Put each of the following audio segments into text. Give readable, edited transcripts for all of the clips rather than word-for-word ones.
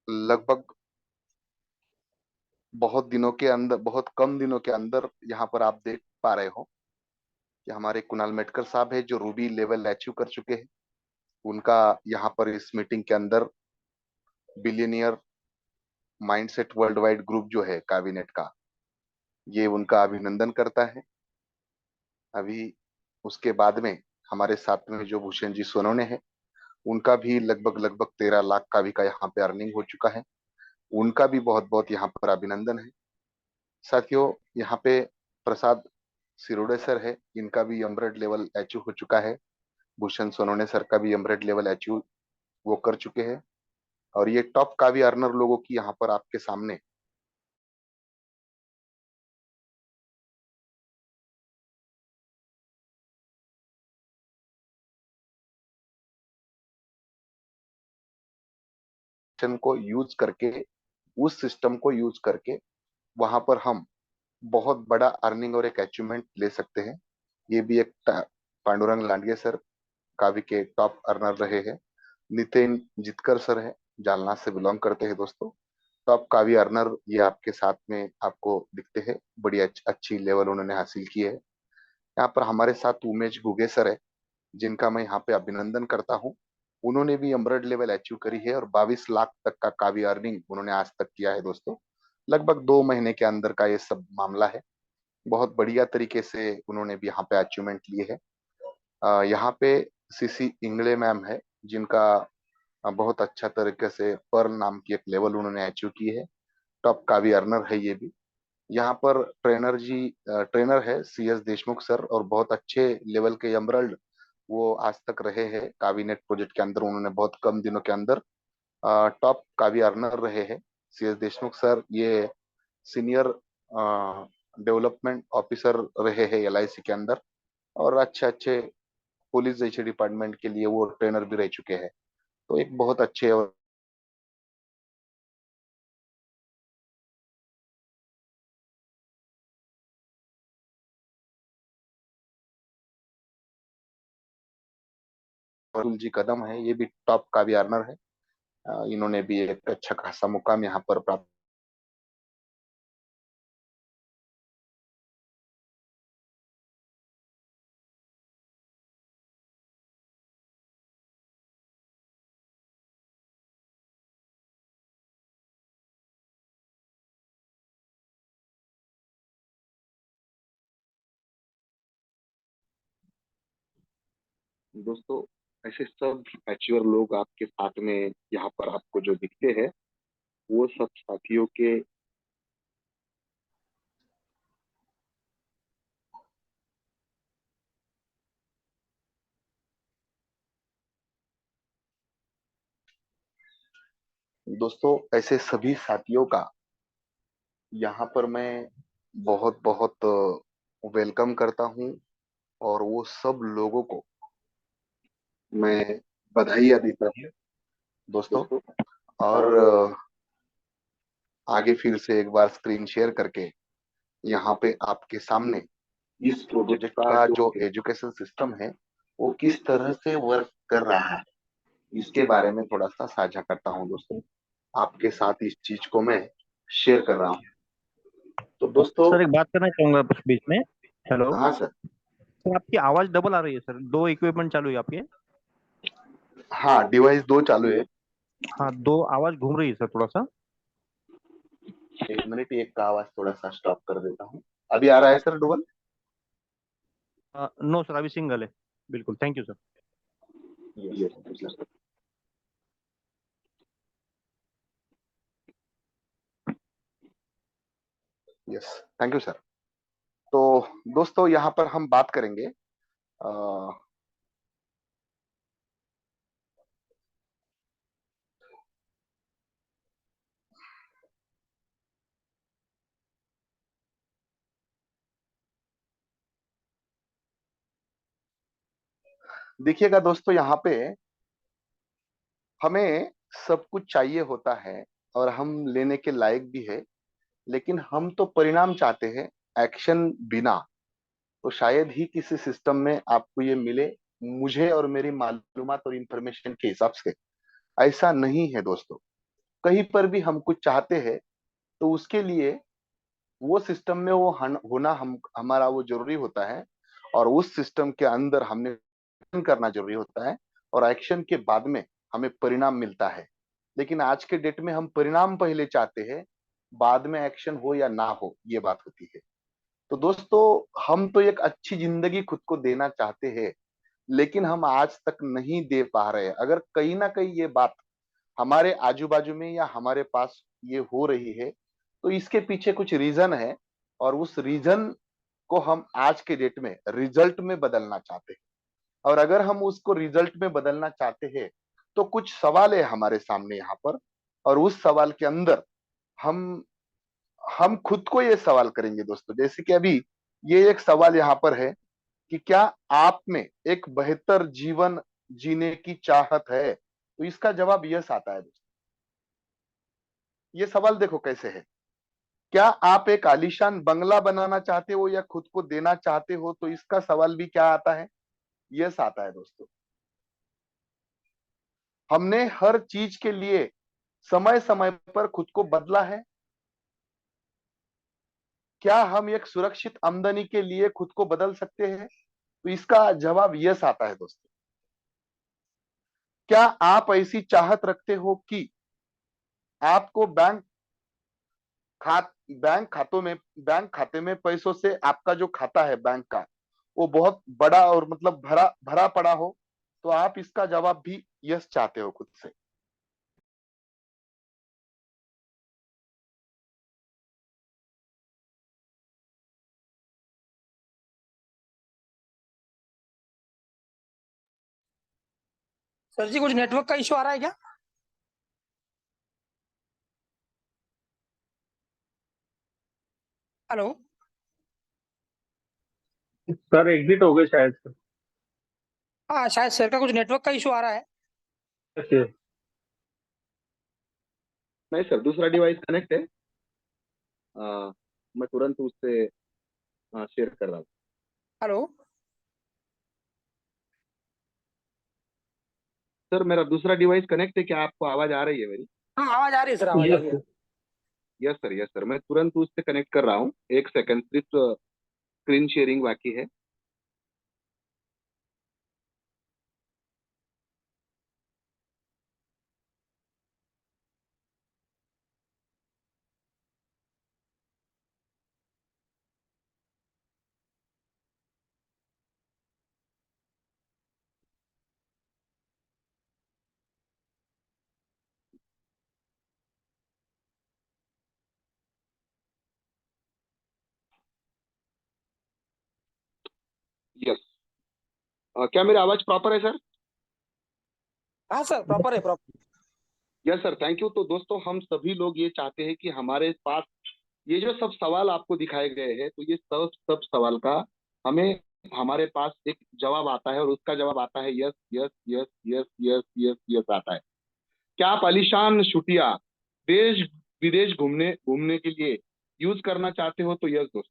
लगभग बहुत कम दिनों के अंदर यहाँ पर आप देख पा रहे हो कि हमारे कुणाल मेटकर साहब है जो रूबी लेवल अचीव कर चुके हैं। उनका यहाँ पर इस मीटिंग के अंदर billionaire mindset world wide group जो है काबिनेट का, ये उनका अभिनंदन करता है। अभी उसके बाद में हमारे साथ में जो भूषण जी सोनवने हैं, उनका भी लगभग लगभग 13 लाख का भी का यहाँ पे अर्निंग हो चुका है। उनका भी बहुत बहुत यहाँ पर अभिनंदन है। साथियों, यहाँ पे प्रसाद सिरोडे सर है, इनका भी एमरेड लेवल अचीव हो चुका है। भूषण सोनवने सर का भी एमरेड लेवल अचीव वो कर चुके हैं। और ये टॉप कावी अर्नर लोगों की यहाँ पर आपके सामने को यूज करके, उस सिस्टम को यूज करके वहां पर हम बहुत बड़ा अर्निंग और एक अचीवमेंट ले सकते हैं। ये भी एक पांडुरंग लांडगे सर कावी के टॉप अर्नर रहे हैं। नितिन जितकर सर है, जालना से बिलोंग करते हैं दोस्तों। टॉप कावी अर्नर ये आपके साथ में आपको दिखते हैं। बड़ी अच्छी लेवल उन्होंने हासिल की है। यहाँ पर हमारे साथ उमेश गुगे सर है, जिनका मैं यहाँ पे अभिनंदन करता हूँ। उन्होंने भी एमरेड लेवल अचीव करी है और 22 लाख तक का कावी अर्निंग उन्होंने आज तक किया है दोस्तों। लगभग 2 महीने के अंदर का ये सब मामला है। बहुत बढ़िया तरीके से उन्होंने भी यहाँ पे अचीवमेंट लिए है। यहाँ पे सीसी इंगले मैम है, जिनका बहुत अच्छा तरीके से पर्ल नाम की एक लेवल उन्होंने अचीव की है। टॉप कावी अर्नर है ये भी। यहाँ पर ट्रेनर है CS देशमुख सर, और बहुत अच्छे लेवल के एमरल्ड वो आज तक रहे हैं कावीनेट प्रोजेक्ट के अंदर। उन्होंने बहुत कम दिनों के अंदर टॉप कावी अर्नर रहे हैं। CS देशमुख सर ये सीनियर डेवलपमेंट ऑफिसर रहे हैं LIC के अंदर, और अच्छे अच्छे पुलिस जैसे डिपार्टमेंट के लिए वो ट्रेनर भी रह चुके हैं। तो एक बहुत अच्छे और अरुण जी कदम है, ये भी टॉप कावी अर्नर है। इन्होंने भी एक अच्छा खासा मुकाम यहाँ पर प्राप्त। दोस्तों, ऐसे सब अचीवर लोग आपके साथ में यहाँ पर आपको जो दिखते हैं, वो सब साथियों के। दोस्तों, ऐसे सभी साथियों का यहाँ पर मैं बहुत बहुत वेलकम करता हूँ, और वो सब लोगों को मैं बधाइयाँ देता हूँ दोस्तों। और आगे फिर से एक बार स्क्रीन शेयर करके यहाँ पे आपके सामने इस प्रोजेक्ट का जो एजुकेशन सिस्टम है वो किस तरह से वर्क कर रहा है, इसके बारे में थोड़ा सा साझा करता हूँ दोस्तों। आपके साथ इस चीज को मैं शेयर कर रहा हूँ। तो दोस्तों, सर एक बात करना चाहूंगा बस बीच में। हेलो। हाँ सर। सर आपकी आवाज डबल आ रही है सर, दो इक्विपमेंट चालू है आपके। हाँ, डिवाइस दो चालू है। हाँ, दो आवाज घूम रही है सर थोड़ा सा। एक मिनट, एक का आवाज थोड़ा सा स्टॉप कर देता हूँ। अभी आ रहा है सर डुबल? नो सर, अभी सिंगल है। बिल्कुल, thank you sir. Yes, thank you sir. Yes, thank you sir. तो दोस्तों, यहाँ पर हम बात करेंगे। देखिएगा दोस्तों, यहाँ पे हमें सब कुछ चाहिए होता है और हम लेने के लायक भी है, लेकिन हम तो परिणाम चाहते हैं, एक्शन बिना। तो शायद ही किसी सिस्टम में आपको ये मिले। मुझे और मेरी मालूमात और इंफॉर्मेशन के हिसाब से ऐसा नहीं है दोस्तों। कहीं पर भी हम कुछ चाहते हैं तो उसके लिए वो सिस्टम में वो होना हम हमारा वो जरूरी होता है, और उस सिस्टम के अंदर हमने एक्शन करना जरूरी होता है, और एक्शन के बाद में हमें परिणाम मिलता है। लेकिन आज के डेट में हम परिणाम पहले चाहते हैं, बाद में एक्शन हो या ना हो ये बात होती है। तो दोस्तों, हम तो एक अच्छी जिंदगी खुद को देना चाहते हैं, लेकिन हम आज तक नहीं दे पा रहे हैं। अगर कहीं ना कहीं ये बात हमारे आजू बाजू में या हमारे पास ये हो रही है, तो इसके पीछे कुछ रीजन है, और उस रीजन को हम आज के डेट में रिजल्ट में बदलना चाहते हैं। और अगर हम उसको रिजल्ट में बदलना चाहते हैं, तो कुछ सवाल है हमारे सामने यहाँ पर, और उस सवाल के अंदर हम हम खुद को ये सवाल करेंगे दोस्तों। जैसे कि अभी ये एक सवाल यहाँ पर है कि क्या आप में एक बेहतर जीवन जीने की चाहत है? तो इसका जवाब यस आता है दोस्तों। ये सवाल देखो कैसे है। क्या आप एक आलीशान बंगला बनाना चाहते हो या खुद को देना चाहते हो? तो इसका सवाल भी क्या आता है? यस आता है दोस्तों। हमने हर चीज के लिए समय समय पर खुद को बदला है। क्या हम एक सुरक्षित आमदनी के लिए खुद को बदल सकते हैं? तो इसका जवाब यस आता है दोस्तों। क्या आप ऐसी चाहत रखते हो कि आपको बैंक खाते में पैसों से आपका जो खाता है बैंक का, वो बहुत बड़ा और मतलब भरा भरा पड़ा हो? तो आप इसका जवाब भी यस चाहते हो खुद से। सर जी कुछ नेटवर्क का इशू आ रहा है क्या? हेलो। सर एग्जिट हो गए शायद से। हाँ शायद सर का कुछ नेटवर्क का इशू आ रहा है। अच्छा। नहीं सर, दूसरा डिवाइस कनेक्ट है। मैं तुरंत उससे शेयर कर रहा हूँ। हेलो। सर मेरा दूसरा डिवाइस कनेक्ट है, क्या आपको आवाज आ रही है मेरी? हाँ आवाज आ रही है सर, आवाज आ रही है। यस सर, यस सर, मैं तुरंत उससे कनेक्ट कर रहा हूँ। एक सेकंड, सिर्फ स्क्रीन शेयरिंग बाकी है। यस। क्या मेरी आवाज प्रॉपर है सर? हाँ सर प्रॉपर है, proper. Yes sir, thank you. तो दोस्तों, हम सभी लोग ये चाहते हैं कि हमारे पास ये जो सब सवाल आपको दिखाए गए हैं, तो ये सब सब सवाल का हमें हमारे पास एक जवाब आता है, और उसका जवाब आता है yes yes yes yes yes yes yes आता है। क्या आप आलीशान छुट्टियां देश विदेश घूमने घूमने के लिए यूज करना चाहते हो? तो यस दोस्त।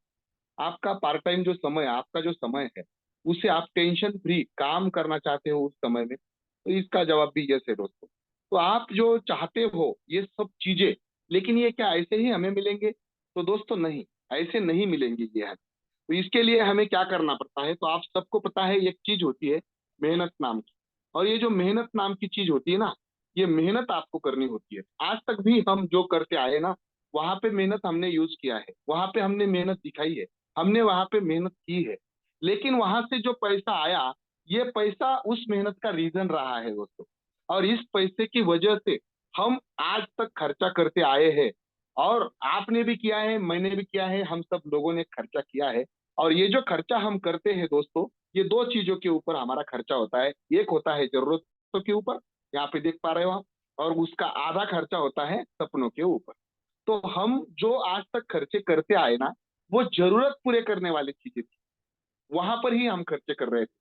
आपका पार्ट टाइम जो समय, आपका जो समय है, उसे आप टेंशन फ्री काम करना चाहते हो उस समय में? तो इसका जवाब भी यस है दोस्तों। तो आप जो चाहते हो ये सब चीजें, लेकिन ये क्या ऐसे ही हमें मिलेंगे? तो दोस्तों नहीं, ऐसे नहीं मिलेंगे ये है। तो इसके लिए हमें क्या करना पड़ता है? तो आप सबको पता है एक चीज होती है मेहनत नाम की। और ये जो मेहनत नाम की चीज होती है ना, ये मेहनत आपको करनी होती है। आज तक भी हम जो करते आए ना, वहां पे मेहनत हमने यूज किया है, वहां पे हमने मेहनत दिखाई है, हमने वहां पे मेहनत की है। लेकिन वहां से जो पैसा आया, ये पैसा उस मेहनत का रीजन रहा है दोस्तों। और इस पैसे की वजह से हम आज तक खर्चा करते आए हैं। और आपने भी किया है, मैंने भी किया है, हम सब लोगों ने खर्चा किया है। और ये जो खर्चा हम करते हैं दोस्तों, ये दो चीजों के ऊपर हमारा खर्चा होता है। एक होता है जरूरतों के ऊपर, यहाँ पे देख पा रहे हो आप, और उसका आधा खर्चा होता है सपनों के ऊपर। तो हम जो आज तक खर्चे करते आए ना, वो जरूरत पूरे करने वाली चीजें थी, वहां पर ही हम खर्चे कर रहे थे,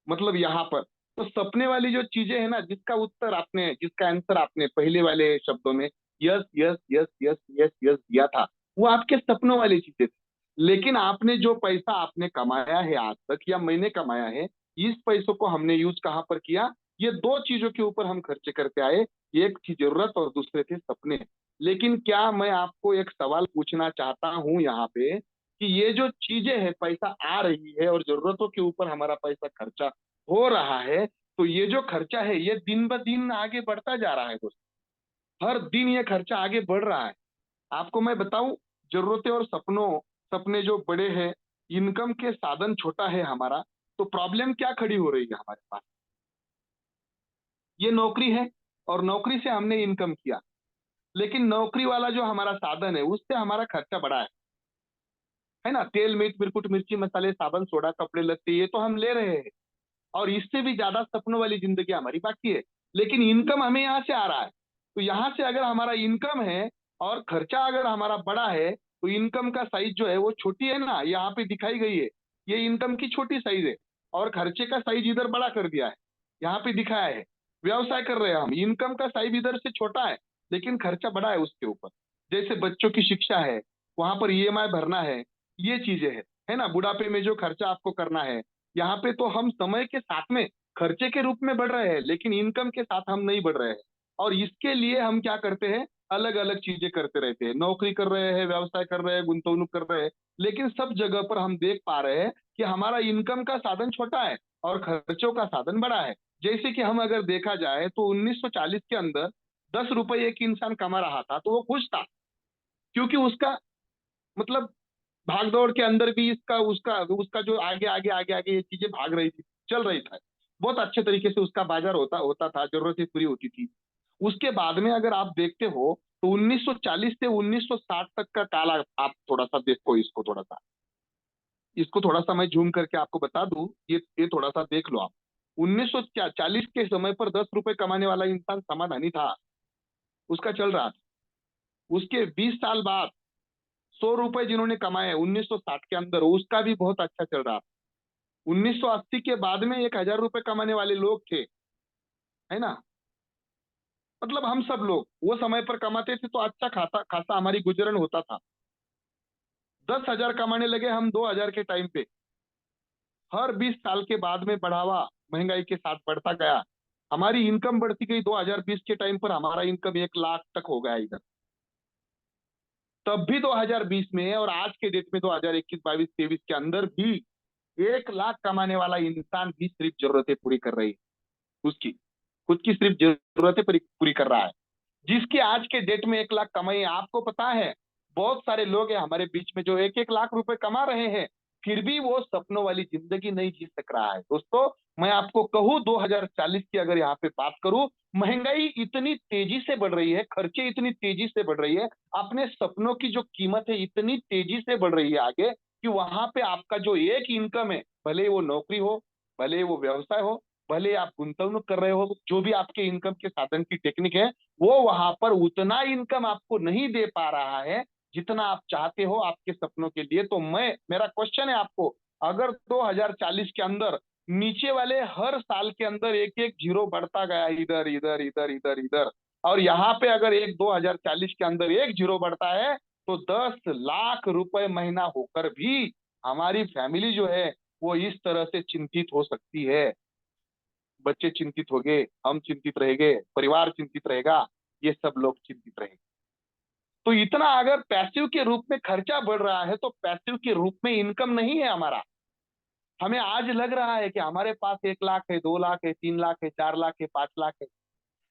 मतलब यहाँ पर। तो सपने वाली जो चीजें है ना, जिसका उत्तर आपने, जिसका आंसर आपने पहले वाले शब्दों में yes yes yes yes yes yes दिया था, वो आपके सपनों वाली चीजें थी। लेकिन आपने जो पैसा आपने कमाया है आज तक, या मैंने कमाया है, इस पैसों को हमने यूज कहाँ पर किया? ये दो चीजों के ऊपर हम खर्चे करते आए, एक थी जरूरत और दूसरे थे सपने। लेकिन क्या मैं आपको एक सवाल पूछना चाहता हूं यहाँ पे कि ये जो चीजें है, पैसा आ रही है और जरूरतों के ऊपर हमारा पैसा खर्चा हो रहा है, तो ये जो खर्चा है ये दिन ब दिन आगे बढ़ता जा रहा है दोस्त। हर दिन ये खर्चा आगे बढ़ रहा है। आपको मैं बताऊं, जरूरतें और सपने जो बड़े हैं, इनकम के साधन छोटा है हमारा, तो प्रॉब्लम क्या खड़ी हो रही है हमारे पास? ये नौकरी है और नौकरी से हमने इनकम किया, लेकिन नौकरी वाला जो हमारा साधन है उससे हमारा खर्चा बढ़ा है ना। तेल मीट बिरकुट मिर्ची मसाले साबुन सोडा कपड़े लत्ते ये तो हम ले रहे हैं, और इससे भी ज्यादा सपनों वाली जिंदगी हमारी बाकी है। लेकिन इनकम हमें यहाँ से आ रहा है, तो यहाँ से अगर हमारा इनकम है और खर्चा अगर हमारा बड़ा है, तो इनकम का साइज जो है वो छोटी है ना, यहाँ पे दिखाई गई है। ये इनकम की छोटी साइज है और खर्चे का साइज इधर बड़ा कर दिया है, यहाँ पे दिखाया है। व्यवसाय कर रहे हैं हम, इनकम का साइज इधर से छोटा है लेकिन खर्चा बड़ा है उसके ऊपर। जैसे बच्चों की शिक्षा है, वहां पर ईएमआई भरना ये चीजें है ना। बुढ़ापे में जो खर्चा आपको करना है, यहाँ पे तो हम समय के साथ में खर्चे के रूप में बढ़ रहे हैं, लेकिन इनकम के साथ हम नहीं बढ़ रहे हैं। और इसके लिए हम क्या करते हैं, अलग अलग चीजें करते रहते हैं, नौकरी कर रहे हैं, व्यवसाय कर रहे हैं, गुंतवणूक कर रहे हैं, लेकिन सब जगह पर हम देख पा रहे हैं कि हमारा इनकम का साधन छोटा है और खर्चों का साधन बड़ा है। जैसे कि हम अगर देखा जाए तो 1940 के अंदर 10 रुपए एक इंसान कमा रहा था तो वो खुश था, क्योंकि उसका मतलब भागदौड़ के अंदर भी इसका उसका उसका जो आगे आगे आगे आगे ये चीजें भाग रही थी, चल रही था, बहुत अच्छे तरीके से उसका बाजार होता होता था, जरूरतें पूरी होती थी। उसके बाद में अगर आप देखते हो तो 1940 से 1960 तक का काल आप थोड़ा सा देखो, इसको थोड़ा सा मैं झूम करके आपको बता दूं, ये थोड़ा सा देख लो आप। 1940 के समय पर 10 रुपए कमाने वाला इंसान समाधानी था, उसका चल रहा था। उसके 20 साल बाद 100 रुपए जिन्होंने कमाए 1960 के अंदर, उसका भी बहुत अच्छा चल रहा था। 1980 के बाद में 1,000 रुपए कमाने वाले लोग थे, है ना। मतलब हम सब लोग वो समय पर कमाते थे तो अच्छा खाता खासा हमारी गुजरन होता था। 10,000 कमाने लगे हम 2,000 के टाइम पे। हर 20 साल के बाद में बढ़ावा महंगाई के साथ बढ़ता गया, हमारी इनकम बढ़ती गई। 2020 के टाइम पर हमारा इनकम 1 लाख तक हो गया इधर, तब भी 2020 में, और आज के डेट में 2021 22 23 के अंदर भी 1 लाख कमाने वाला इंसान भी सिर्फ जरूरतें पूरी कर रही है, उसकी खुद की सिर्फ जरूरतें पूरी कर रहा है। जिसकी आज के डेट में 1 लाख कमाई, आपको पता है बहुत सारे लोग हैं हमारे बीच में जो 1-1 लाख रुपए कमा रहे हैं, फिर भी वो सपनों वाली जिंदगी नहीं जी सक रहा है। दोस्तों, मैं आपको कहूं 2040 की अगर यहाँ पे बात करूं, महंगाई इतनी तेजी से बढ़ रही है, खर्चे इतनी तेजी से बढ़ रही है, अपने सपनों की जो कीमत है इतनी तेजी से बढ़ रही है आगे, कि वहां पे आपका जो एक इनकम है, भले वो नौकरी हो, भले वो व्यवसाय हो, भले आप गुंतवणूक कर रहे हो, जो भी आपके इनकम के साधन की टेक्निक है, वो वहां पर उतना इनकम आपको नहीं दे पा रहा है जितना आप चाहते हो आपके सपनों के लिए। तो मेरा क्वेश्चन है आपको, अगर 2040 के अंदर नीचे वाले हर साल के अंदर एक एक जीरो बढ़ता गया इधर इधर इधर इधर इधर, और यहाँ पे अगर 2040 के अंदर एक जीरो बढ़ता है, तो 10 लाख रुपए महीना होकर भी हमारी फैमिली जो है वो इस तरह से चिंतित हो सकती है। बच्चे चिंतित हो गए, हम चिंतित रहेंगे, परिवार चिंतित रहेगा, ये सब लोग चिंतित रहेंगे। तो इतना अगर पैसिव के रूप में खर्चा बढ़ रहा है, तो पैसिव के रूप में इनकम नहीं है हमारा। हमें आज लग रहा है कि हमारे पास 1 लाख है, 2 लाख है, 3 लाख है, 4 लाख है, 5 लाख है,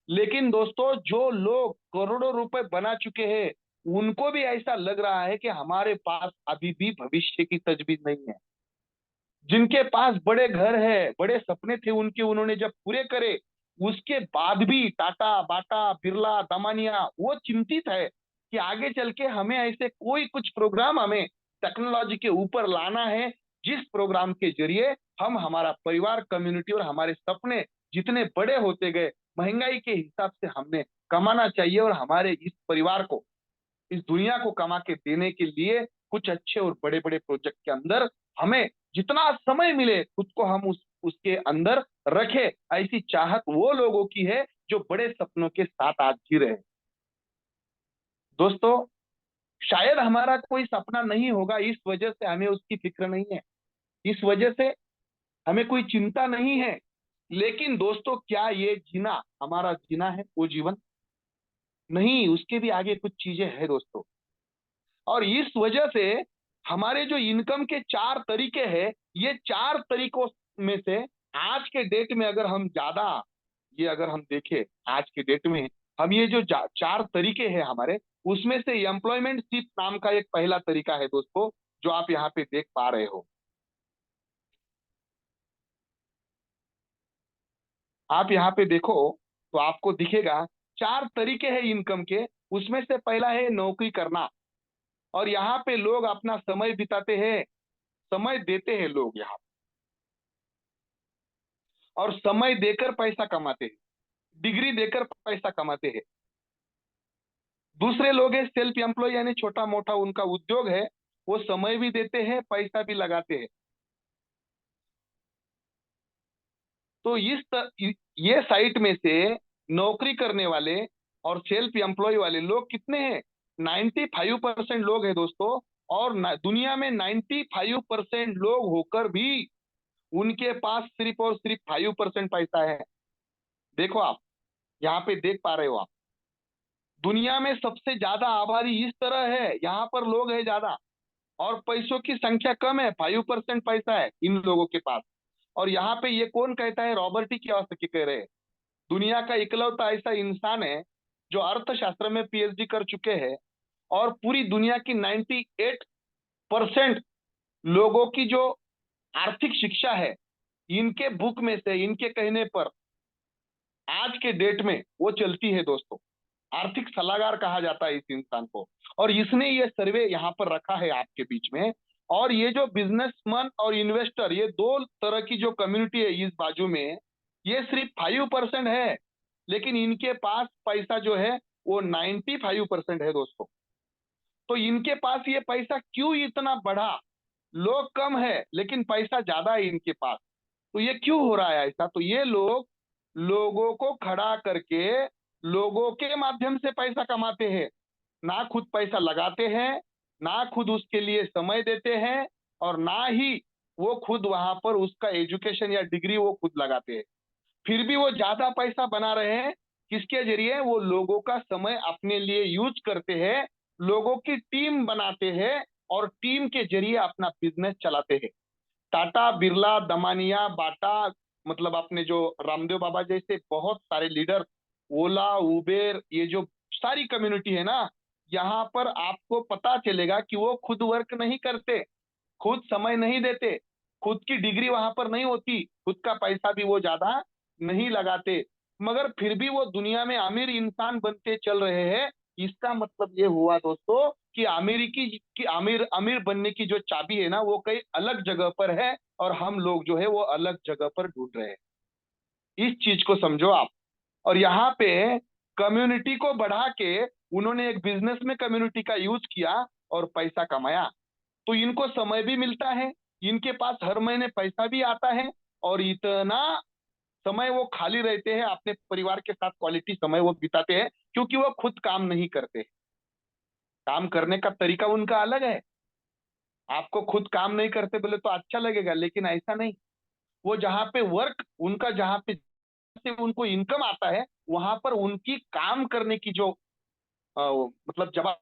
लेकिन दोस्तों जो लोग करोड़ों रुपए बना चुके हैं, उनको भी ऐसा लग रहा है कि हमारे पास अभी भी भविष्य की तजवीज नहीं है। जिनके पास बड़े घर है, बड़े सपने थे उनके, उन्होंने जब पूरे करे, उसके बाद भी टाटा बाटा बिरला दमानिया वो चिंतित है कि आगे चल के हमें ऐसे कोई कुछ प्रोग्राम हमें टेक्नोलॉजी के ऊपर लाना है, जिस प्रोग्राम के जरिए हम हमारा परिवार, कम्युनिटी और हमारे सपने जितने बड़े होते गए, महंगाई के हिसाब से हमने कमाना चाहिए, और हमारे इस परिवार को, इस दुनिया को कमा के देने के लिए कुछ अच्छे और बड़े बड़े प्रोजेक्ट के अंदर हमें जितना समय मिले खुद को हम उसके अंदर रखे, ऐसी चाहत वो लोगों की है जो बड़े सपनों के साथ आज जी रहे हैं। दोस्तों, शायद हमारा कोई सपना नहीं होगा, इस वजह से हमें उसकी फिक्र नहीं है, इस वजह से हमें कोई चिंता नहीं है, लेकिन दोस्तों क्या ये जीना हमारा जीना है वो जीवन? नहीं, उसके भी आगे कुछ चीजें हैं दोस्तों। और इस वजह से हमारे जो इनकम के चार तरीके हैं, ये चार तरीकों में से आज के डेट में अगर हम ज्यादा, ये अगर हम देखें आज के डेट में, हम ये जो चार तरीके हैं हमारे, उसमें से एम्प्लॉयमेंटशिप नाम का एक पहला तरीका है दोस्तों, जो आप यहाँ पे देख पा रहे हो। आप यहाँ पे देखो तो आपको दिखेगा चार तरीके हैं इनकम के। उसमें से पहला है नौकरी करना, और यहाँ पे लोग अपना समय बिताते हैं, समय देते हैं लोग यहाँ, और समय देकर पैसा कमाते हैं, डिग्री देकर पैसा कमाते हैं। दूसरे लोग हैं सेल्फ एम्प्लॉय, यानी छोटा मोटा उनका उद्योग है, वो समय भी देते हैं पैसा भी लगाते हैं। तो ये साइट में से नौकरी करने वाले और सेल्फ एम्प्लॉय वाले लोग कितने हैं? 95% लोग हैं दोस्तों। और दुनिया में 95% लोग होकर भी उनके पास सिर्फ और सिर्फ 5% पैसा है। देखो आप यहाँ पे देख पा रहे हो आप, दुनिया में सबसे ज्यादा आबादी इस तरह है, यहाँ पर लोग है ज्यादा और पैसों की संख्या कम है, 5% पैसा है इन लोगों के पास। और यहाँ पे ये कौन कहता है? रॉबर्ट ही कियोसाकी कह रहे हैं, दुनिया का इकलौता ऐसा इंसान है जो अर्थशास्त्र में पीएचडी कर चुके हैं, और पूरी दुनिया की 98% लोगों की जो आर्थिक शिक्षा है, इनके बुक में से, इनके कहने पर आज के डेट में वो चलती है दोस्तों। आर्थिक सलाहकार कहा जाता है इस इंसान को, और इसने ये सर्वे यहाँ पर रखा है आपके बीच में। और ये जो बिजनेसमैन और इन्वेस्टर, ये दो तरह की जो कम्युनिटी है इस बाजू में, ये सिर्फ 5% है, लेकिन इनके पास पैसा जो है वो 95% है दोस्तों। तो इनके पास ये पैसा क्यों इतना बढ़ा? लोग कम है लेकिन पैसा ज्यादा है इनके पास। तो ये क्यों हो रहा है ऐसा? तो ये लोग लोगों को खड़ा करके लोगों के माध्यम से पैसा कमाते हैं, ना खुद पैसा लगाते हैं, ना खुद उसके लिए समय देते हैं, और ना ही वो खुद वहां पर उसका एजुकेशन या डिग्री वो खुद लगाते हैं। फिर भी वो ज्यादा पैसा बना रहे हैं, किसके जरिए? वो लोगों का समय अपने लिए यूज करते हैं, लोगों की टीम बनाते हैं, और टीम के जरिए अपना बिजनेस चलाते हैं। टाटा, बिरला, दमानिया, बाटा, मतलब अपने जो रामदेव बाबा जैसे बहुत सारे लीडर, ओला, उबेर, ये जो सारी कम्युनिटी है ना, यहाँ पर आपको पता चलेगा कि वो खुद वर्क नहीं करते, खुद समय नहीं देते, खुद की डिग्री वहां पर नहीं होती, खुद का पैसा भी वो ज्यादा नहीं लगाते, मगर फिर भी वो दुनिया में अमीर इंसान बनते चल रहे हैं। इसका मतलब ये हुआ दोस्तों कि अमेरिकी की अमीर अमीर बनने की जो चाबी है ना, वो कई अलग जगह पर है, और हम लोग जो है वो अलग जगह पर ढूंढ रहे हैं। इस चीज को समझो आप। और यहाँ पे कम्युनिटी को बढ़ा के उन्होंने एक बिजनेस में कम्युनिटी का यूज किया और पैसा कमाया। तो इनको समय भी मिलता है, इनके पास हर महीने पैसा भी आता है, और इतना समय वो खाली रहते हैं, अपने परिवार के साथ क्वालिटी समय वो बिताते हैं, क्योंकि वो खुद काम नहीं करते। काम करने का तरीका उनका अलग है। आपको खुद काम नहीं करते बोले तो अच्छा लगेगा, लेकिन ऐसा नहीं। वो जहाँ पे वर्क उनका, जहाँ पे से उनको इनकम आता है, वहां पर उनकी काम करने की जो मतलब जवाब,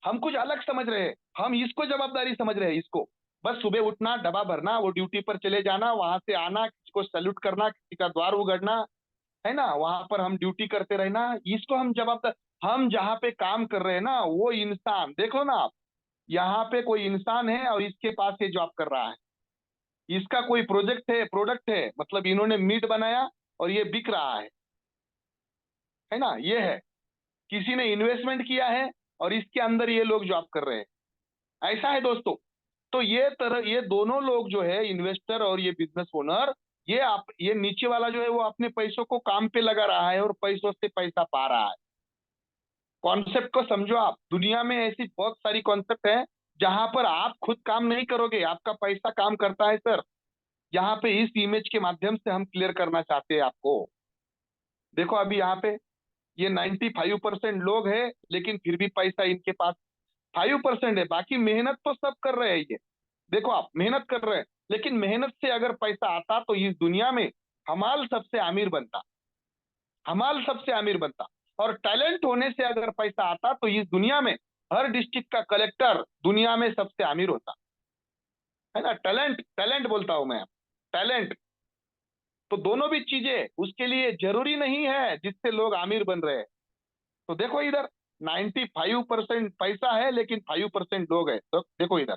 हम कुछ अलग समझ रहे हैं, हम इसको जवाबदारी समझ रहे हैं। इसको बस सुबह उठना, डब्बा भरना, वो ड्यूटी पर चले जाना, वहां से आना, किसी को सैल्यूट करना, किसी का द्वार उगड़ना, है ना, वहां पर हम ड्यूटी करते रहना, इसको हम जवाबदार। हम जहाँ पे काम कर रहे हैं ना, वो इंसान देखो ना आप, यहाँ पे कोई इंसान है और इसके पास ये जॉब कर रहा है, इसका कोई प्रोजेक्ट है, प्रोडक्ट है, मतलब इन्होंने मीट बनाया और ये बिक रहा है ना, ये है। किसी ने इन्वेस्टमेंट किया है और इसके अंदर ये लोग जॉब कर रहे हैं। ऐसा है दोस्तों। तो ये दोनों लोग जो है, इन्वेस्टर और ये बिजनेस ओनर, ये नीचे वाला जो है वो अपने पैसों को काम पे लगा रहा है और पैसों से पैसा पा रहा है। कॉन्सेप्ट को समझो आप। दुनिया में ऐसी बहुत सारी कॉन्सेप्ट है जहां पर आप खुद काम नहीं करोगे, आपका पैसा काम करता है सर। यहाँ पे इस इमेज के माध्यम से हम क्लियर करना चाहते हैं आपको। देखो अभी यहाँ पे ये 95% लोग हैं, लेकिन फिर भी पैसा इनके पास 5% है, बाकी मेहनत तो सब कर रहे हैं ये। देखो आप मेहनत कर रहे हैं, लेकिन मेहनत से अगर पैसा आता तो इस दुनिया में हमाल सबसे अमीर बनता, हमाल सबसे अमीर बनता। और टैलेंट होने से अगर पैसा आता तो इस दुनिया में हर डिस्ट्रिक्ट का कलेक्टर दुनिया में सबसे अमीर होता है ना। टैलेंट, टैलेंट बोलता हूं मैं, टैलेंट। तो दोनों भी चीजें उसके लिए जरूरी नहीं है जिससे लोग अमीर बन रहे हैं। तो देखो इधर 95% पैसा है लेकिन 5% लोग है। तो देखो इधर,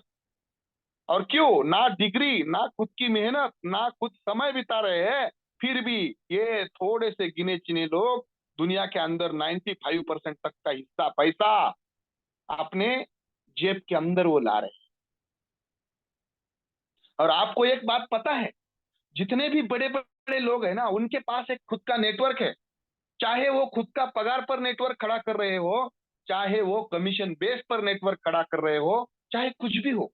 और क्यों ना डिग्री, ना खुद की मेहनत, ना खुद समय बिता रहे हैं, फिर भी ये थोड़े से गिने चुने लोग दुनिया के अंदर 95% तक का हिस्सा पैसा अपने जेब के अंदर वो ला रहे हैं। और आपको एक बात पता है, जितने भी बड़े बड़े लोग हैं ना, उनके पास एक खुद का नेटवर्क है। चाहे वो खुद का पगार पर नेटवर्क खड़ा कर रहे हो, चाहे वो कमीशन बेस पर नेटवर्क खड़ा कर रहे हो, चाहे कुछ भी हो।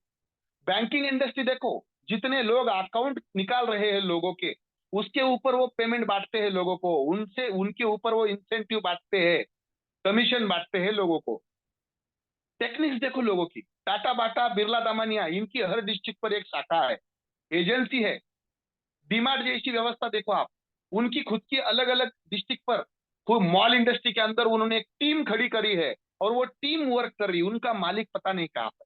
बैंकिंग इंडस्ट्री देखो, जितने लोग अकाउंट निकाल रहे हैं लोगों के, उसके ऊपर वो पेमेंट बांटते हैं लोगों को, उनसे उनके ऊपर वो इंसेंटिव बांटते हैं, कमीशन बांटते हैं लोगों को। टेक्निक्स देखो लोगों की, टाटा बाटा बिरला दामानिया, इनकी हर डिस्ट्रिक्ट पर एक शाखा है, एजेंसी है। डीमार्ट जैसी व्यवस्था देखो आप, उनकी खुद की अलग अलग डिस्ट्रिक्ट पर, खूब मॉल इंडस्ट्री के अंदर उन्होंने एक टीम खड़ी करी है, और वो टीम वर्क कर रही है, उनका मालिक पता नहीं कहाँ पर।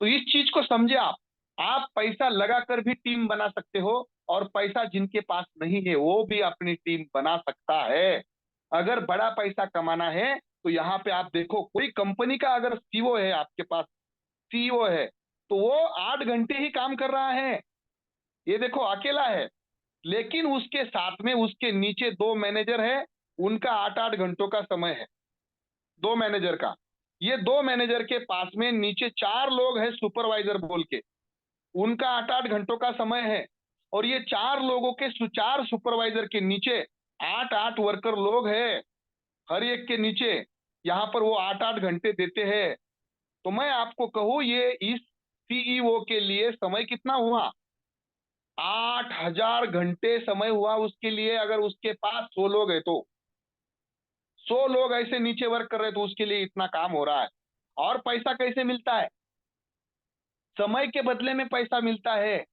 तो इस चीज को समझे आप पैसा लगाकर भी टीम बना सकते हो, और पैसा जिनके पास नहीं है वो भी अपनी टीम बना सकता है। अगर बड़ा पैसा कमाना है तो यहाँ पे आप देखो, कोई कंपनी का अगर सीईओ है आपके पास, सीईओ है, तो वो 8 घंटे ही काम कर रहा है, ये देखो अकेला है। लेकिन उसके साथ में उसके नीचे 2 मैनेजर है, उनका 8-8 घंटों का समय है, 2 मैनेजर का। ये 2 मैनेजर के पास में नीचे 4 लोग हैं सुपरवाइजर बोल के, उनका 8-8 घंटों का समय है। और ये 4 लोगों के 4 सुपरवाइजर के नीचे 8-8 वर्कर लोग हैं, हर एक के नीचे। यहाँ पर वो 8-8 घंटे देते हैं। तो मैं आपको कहूँ, ये इस सीईओ के लिए समय कितना हुआ? 8,000 घंटे समय हुआ उसके लिए। अगर उसके पास 100 लोग है तो 100 लोग ऐसे नीचे वर्क कर रहे हैं, तो उसके लिए इतना काम हो रहा है। और पैसा कैसे मिलता है? समय के बदले में पैसा मिलता है,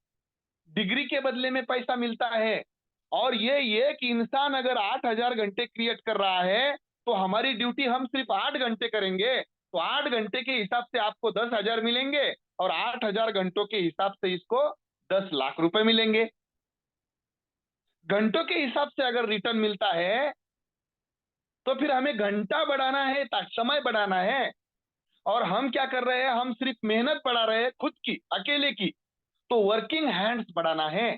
डिग्री के बदले में पैसा मिलता है। और ये एक इंसान अगर 8,000 घंटे क्रिएट कर रहा है, तो हमारी ड्यूटी हम सिर्फ 8 घंटे करेंगे, तो 8 घंटे के हिसाब से आपको 10,000 मिलेंगे, और 8,000 घंटों के हिसाब से इसको 10 लाख रुपए मिलेंगे। घंटों के हिसाब से अगर रिटर्न मिलता है, तो फिर हमें घंटा बढ़ाना है, समय बढ़ाना है। और हम क्या कर रहे हैं? हम सिर्फ मेहनत बढ़ा रहे हैं खुद की, अकेले की। तो वर्किंग हैंड्स बढ़ाना है,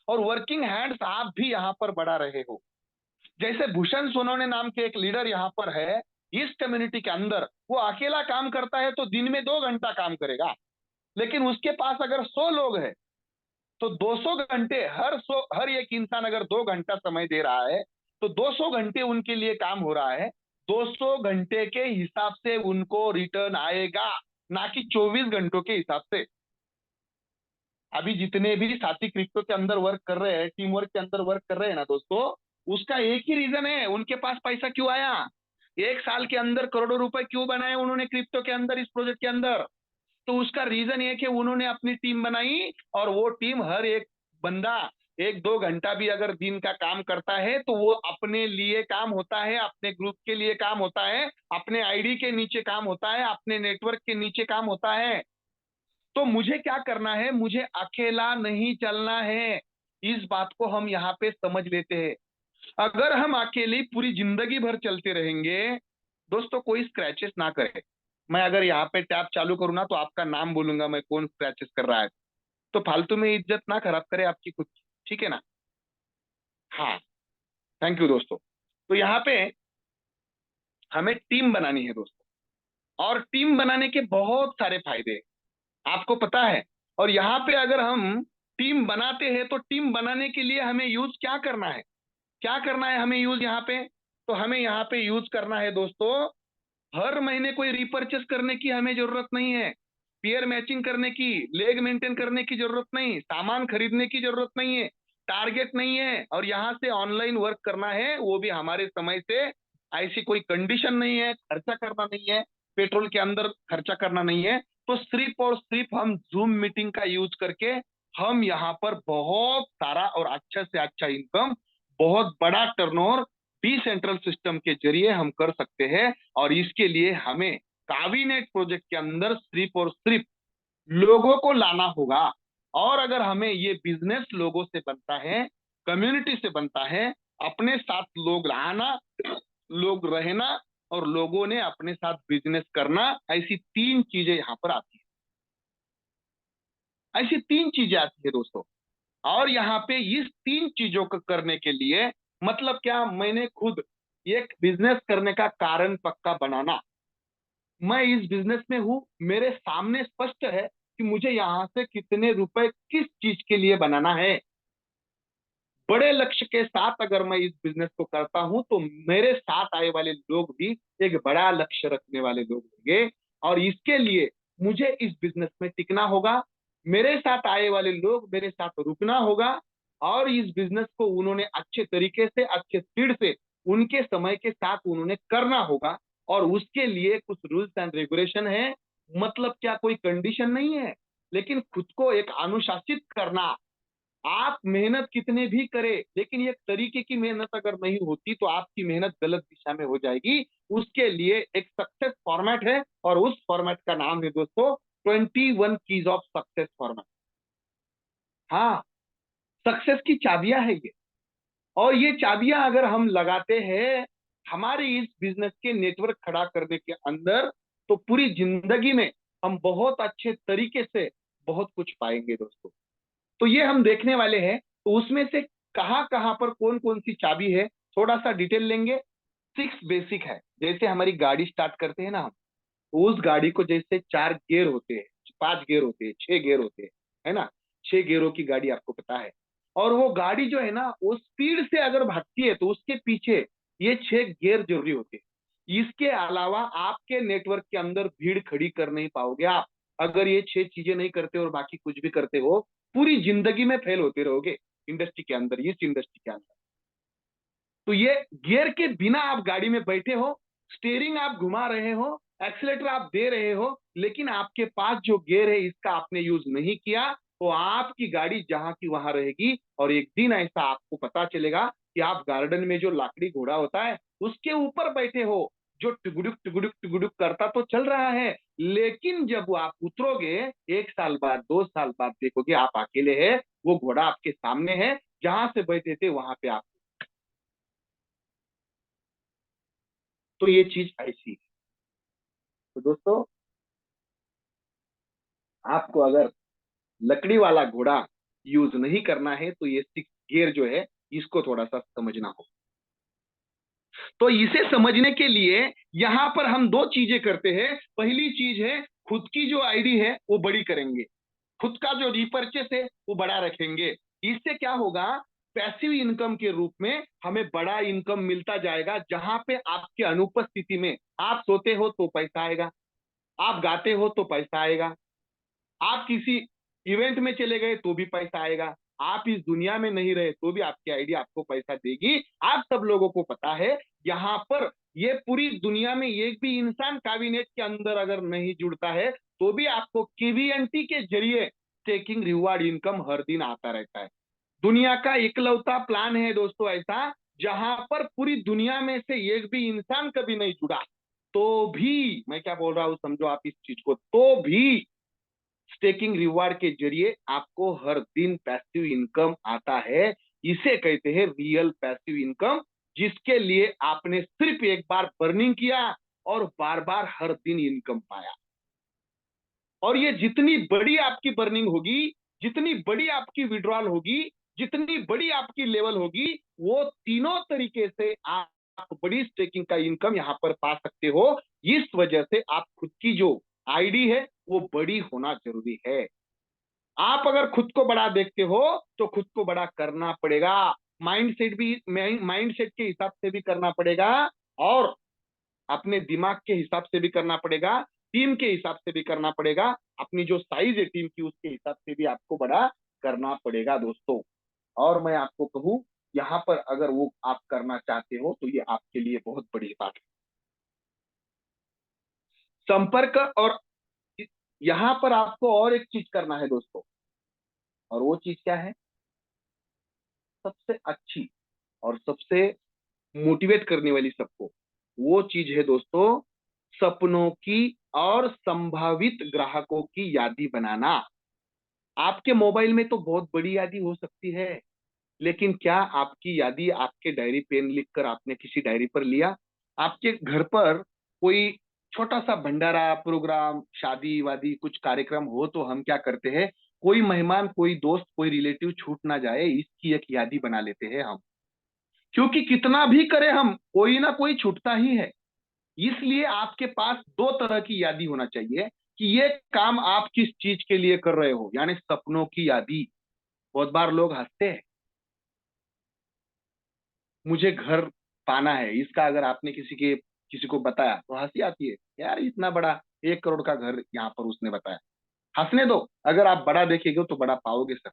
और वर्किंग हैंड्स आप भी यहाँ पर बढ़ा रहे हो। जैसे भूषण सोनवणे नाम के एक लीडर यहाँ पर है इस कम्युनिटी के अंदर, वो अकेला काम करता है तो दिन में 2 घंटा काम करेगा। लेकिन उसके पास अगर 100 लोग हैं तो 200 घंटे, हर एक इंसान अगर 2 घंटा समय दे रहा है, तो 200 घंटे उनके लिए काम हो रहा है। 200 घंटे के हिसाब से उनको रिटर्न आएगा, ना कि 24 घंटों के हिसाब से। अभी जितने भी साथी क्रिप्टो के अंदर वर्क कर रहे हैं, टीम वर्क के अंदर वर्क कर रहे हैं ना दोस्तों, उसका एक ही रीजन है, उनके पास पैसा क्यों आया, 1 साल के अंदर करोड़ों रुपए क्यों बनाए उन्होंने क्रिप्टो के अंदर, इस प्रोजेक्ट के अंदर। तो उसका रीजन ये कि उन्होंने अपनी टीम बनाई, और वो टीम हर एक बंदा 1-2 घंटा भी अगर दिन का काम करता है, तो वो अपने लिए काम होता है, अपने ग्रुप के लिए काम होता है, अपने आईडी के नीचे काम होता है, अपने नेटवर्क के नीचे काम होता है। तो मुझे क्या करना है? मुझे अकेला नहीं चलना है। इस बात को हम यहाँ पे समझ लेते हैं। अगर हम अकेले पूरी जिंदगी भर चलते रहेंगे, दोस्तों कोई स्क्रैचेस ना करे। मैं अगर यहाँ पे टैब चालू करूँ ना, तो आपका नाम बोलूंगा मैं, कौन स्क्रैचेस कर रहा है। तो फालतू में इज्जत ना खराब करे आपकी खुद की, ठीक है ना? हाँ, थैंक यू दोस्तों। तो यहाँ पे हमें टीम बनानी है दोस्तों, और टीम बनाने के बहुत सारे फायदे हैं, आपको पता है। और यहाँ पे अगर हम टीम बनाते हैं, तो टीम बनाने के लिए हमें यूज क्या करना है? क्या करना है हमें यूज यहाँ पे? तो हमें यहाँ पे यूज करना है दोस्तों, हर महीने कोई रिपर्चेस करने की हमें जरूरत नहीं है, पेयर मैचिंग करने की, लेग मेंटेन करने की जरूरत नहीं, सामान खरीदने की जरूरत नहीं है, टारगेट नहीं है, और यहाँ से ऑनलाइन वर्क करना है, वो भी हमारे समय से। ऐसी कोई कंडीशन नहीं है, खर्चा करना नहीं है, पेट्रोल के अंदर खर्चा करना नहीं है। तो सिर्फ और सिर्फ हम जूम मीटिंग का यूज करके हम यहाँ पर बहुत सारा और अच्छा से अच्छा इनकम, बहुत बड़ा टर्नओवर डिसेंट्रल सिस्टम के जरिए हम कर सकते हैं। और इसके लिए हमें कावीनेट प्रोजेक्ट के अंदर सिर्फ और सिर्फ लोगों को लाना होगा। और अगर हमें ये बिजनेस लोगों से बनता है, कम्युनिटी से बनता है, अपने साथ लोग आना, लोग रहना और लोगों ने अपने साथ बिजनेस करना, ऐसी तीन चीजें यहाँ पर आती है। ऐसी तीन चीजें आती है दोस्तों। और यहाँ पे इस तीन चीजों को करने के लिए मतलब क्या, मैंने खुद एक बिजनेस करने का कारण पक्का बनाना। मैं इस बिजनेस में हूं, मेरे सामने स्पष्ट है कि मुझे यहां से कितने रुपए किस चीज के लिए बनाना है। बड़े लक्ष्य के साथ अगर मैं इस बिजनेस को करता हूं तो मेरे साथ आए वाले लोग भी एक बड़ा लक्ष्य रखने वाले लोग होंगे। और इसके लिए मुझे इस बिजनेस में टिकना होगा, मेरे साथ आए वाले लोग मेरे साथ रुकना होगा। और इस बिजनेस को उन्होंने अच्छे तरीके से, अच्छे स्पीड से, उनके समय के साथ उन्होंने करना होगा। और उसके लिए कुछ रूल्स एंड रेगुलेशन है। मतलब क्या, कोई कंडीशन नहीं है, लेकिन खुद को एक अनुशासित करना। आप मेहनत कितने भी करें, लेकिन एक तरीके की मेहनत अगर नहीं होती तो आपकी मेहनत गलत दिशा में हो जाएगी। उसके लिए एक सक्सेस फॉर्मेट है, और उस फॉर्मेट का नाम है दोस्तों 21 कीज ऑफ सक्सेस फॉर्मेट। हाँ, सक्सेस की चाबियां है ये। और ये चाबियां अगर हम लगाते हैं हमारे इस बिजनेस के नेटवर्क खड़ा करने के अंदर, तो पूरी जिंदगी में हम बहुत अच्छे तरीके से बहुत कुछ पाएंगे दोस्तों। तो ये हम देखने वाले हैं। तो उसमें से कहां कहां पर कौन कौन सी चाबी है, थोड़ा सा डिटेल लेंगे। 6 बेसिक है। जैसे हमारी गाड़ी स्टार्ट करते हैं ना हम, तो उस गाड़ी को जैसे 4 गियर होते हैं, 5 गियर होते हैं, 6 गियर होते हैं, है ना। 6 गियरों की गाड़ी आपको पता है। और वो गाड़ी जो है ना, वो स्पीड से अगर भागती है तो उसके पीछे ये 6 गियर जरूरी होते हैं। इसके अलावा आपके नेटवर्क के अंदर भीड़ खड़ी कर नहीं पाओगे आप, अगर ये 6 चीजें नहीं करते और बाकी कुछ भी करते हो। पूरी जिंदगी में फेल होते रहोगे इंडस्ट्री के अंदर, इस इंडस्ट्री के अंदर। तो ये गियर के बिना आप गाड़ी में बैठे हो, स्टीयरिंग आप घुमा रहे हो, एक्सीलेटर आप दे रहे हो, लेकिन आपके पास जो गियर है इसका आपने यूज नहीं किया, तो आपकी गाड़ी जहां की वहां रहेगी। और एक दिन ऐसा आपको पता चलेगा कि आप गार्डन में जो लाकड़ी घोड़ा होता है उसके ऊपर बैठे हो, जो टुगुडुक टुगुडुक टुगुडुक करता तो चल रहा है, लेकिन जब आप उतरोगे 1 साल बाद, 2 साल बाद देखोगे आप अकेले हैं, वो घोड़ा आपके सामने है, जहां से बैठे थे वहां पे आप। तो ये चीज ऐसी है। तो दोस्तों, आपको अगर लकड़ी वाला घोड़ा यूज नहीं करना है तो ये 6 गियर जो है इसको थोड़ा सा समझना हो। तो इसे समझने के लिए यहां पर हम दो चीजें करते हैं। पहली चीज है, खुद की जो आईडी है वो बड़ी करेंगे, खुद का जो रिपर्चेस है वो बड़ा रखेंगे। इससे क्या होगा, पैसिव इनकम के रूप में हमें बड़ा इनकम मिलता जाएगा। जहां पे आपके अनुपस्थिति में आप सोते हो तो पैसा आएगा, आप गाते हो तो पैसा आएगा, आप किसी इवेंट में चले गए तो भी पैसा आएगा, आप इस दुनिया में नहीं रहे तो भी आपकी आईडी आपको पैसा देगी। आप सब लोगों को पता है, यहाँ पर ये पूरी दुनिया में एक भी इंसान कैबिनेट के अंदर अगर नहीं जुड़ता है तो भी आपको केवीएनटी के जरिए टेकिंग रिवार्ड इनकम हर दिन आता रहता है। दुनिया का इकलौता प्लान है दोस्तों ऐसा, जहां पर पूरी दुनिया में से एक भी इंसान कभी नहीं जुड़ा, तो भी, मैं क्या बोल रहा हूं समझो आप इस चीज को, तो भी स्टेकिंग रिवार्ड के जरिए आपको हर दिन पैसिव इनकम आता है। इसे कहते हैं रियल पैसिव इनकम, जिसके लिए आपने सिर्फ एक बार बर्निंग किया और बार बार हर दिन इनकम पाया। और ये जितनी बड़ी आपकी बर्निंग होगी, जितनी बड़ी आपकी विड्रॉल होगी, जितनी बड़ी आपकी लेवल होगी, वो तीनों तरीके से आप बड़ी स्टेकिंग का इनकम यहां पर पा सकते हो। इस वजह से आप खुद की जो आईडी है वो बड़ी होना जरूरी है। आप अगर खुद को बड़ा देखते हो तो खुद को बड़ा करना पड़ेगा, माइंडसेट भी, माइंडसेट के हिसाब से भी करना पड़ेगा, और अपने दिमाग के हिसाब से भी करना पड़ेगा, टीम के हिसाब से भी करना पड़ेगा, अपनी जो साइज है टीम की उसके हिसाब से भी आपको बड़ा करना पड़ेगा दोस्तों। और मैं आपको कहूं, यहाँ पर अगर वो आप करना चाहते हो तो ये आपके लिए बहुत बड़ी बात है। संपर्क, और यहाँ पर आपको और एक चीज करना है दोस्तों, और वो चीज क्या है? सबसे अच्छी और सबसे मोटिवेट करने वाली सबको, वो चीज है दोस्तों, सपनों की और संभावित ग्राहकों की यादी बनाना। आपके मोबाइल में तो बहुत बड़ी यादी हो सकती है, लेकिन क्या आपकी यादी आपके डायरी पेन लिखकर आपने किसी डायरी पर लिया? आपके घर पर कोई छोटा सा भंडारा प्रोग्राम, शादी वादी कुछ कार्यक्रम हो तो हम क्या करते हैं, कोई मेहमान, कोई दोस्त, कोई रिलेटिव छूट ना जाए, इसकी एक यादी बना लेते हैं हम। क्योंकि कितना भी करें हम, कोई ना कोई छूटता ही है। इसलिए आपके पास दो तरह की यादी होना चाहिए कि ये काम आप किस चीज के लिए कर रहे हो, यानी सपनों की यादी। बहुत बार लोग हंसते हैं, मुझे घर पाना है, इसका अगर आपने किसी को बताया तो हंसी आती है, यार इतना बड़ा 1 करोड़ का घर यहाँ पर उसने बताया। हंसने दो, अगर आप बड़ा देखेंगे तो बड़ा पाओगे सर।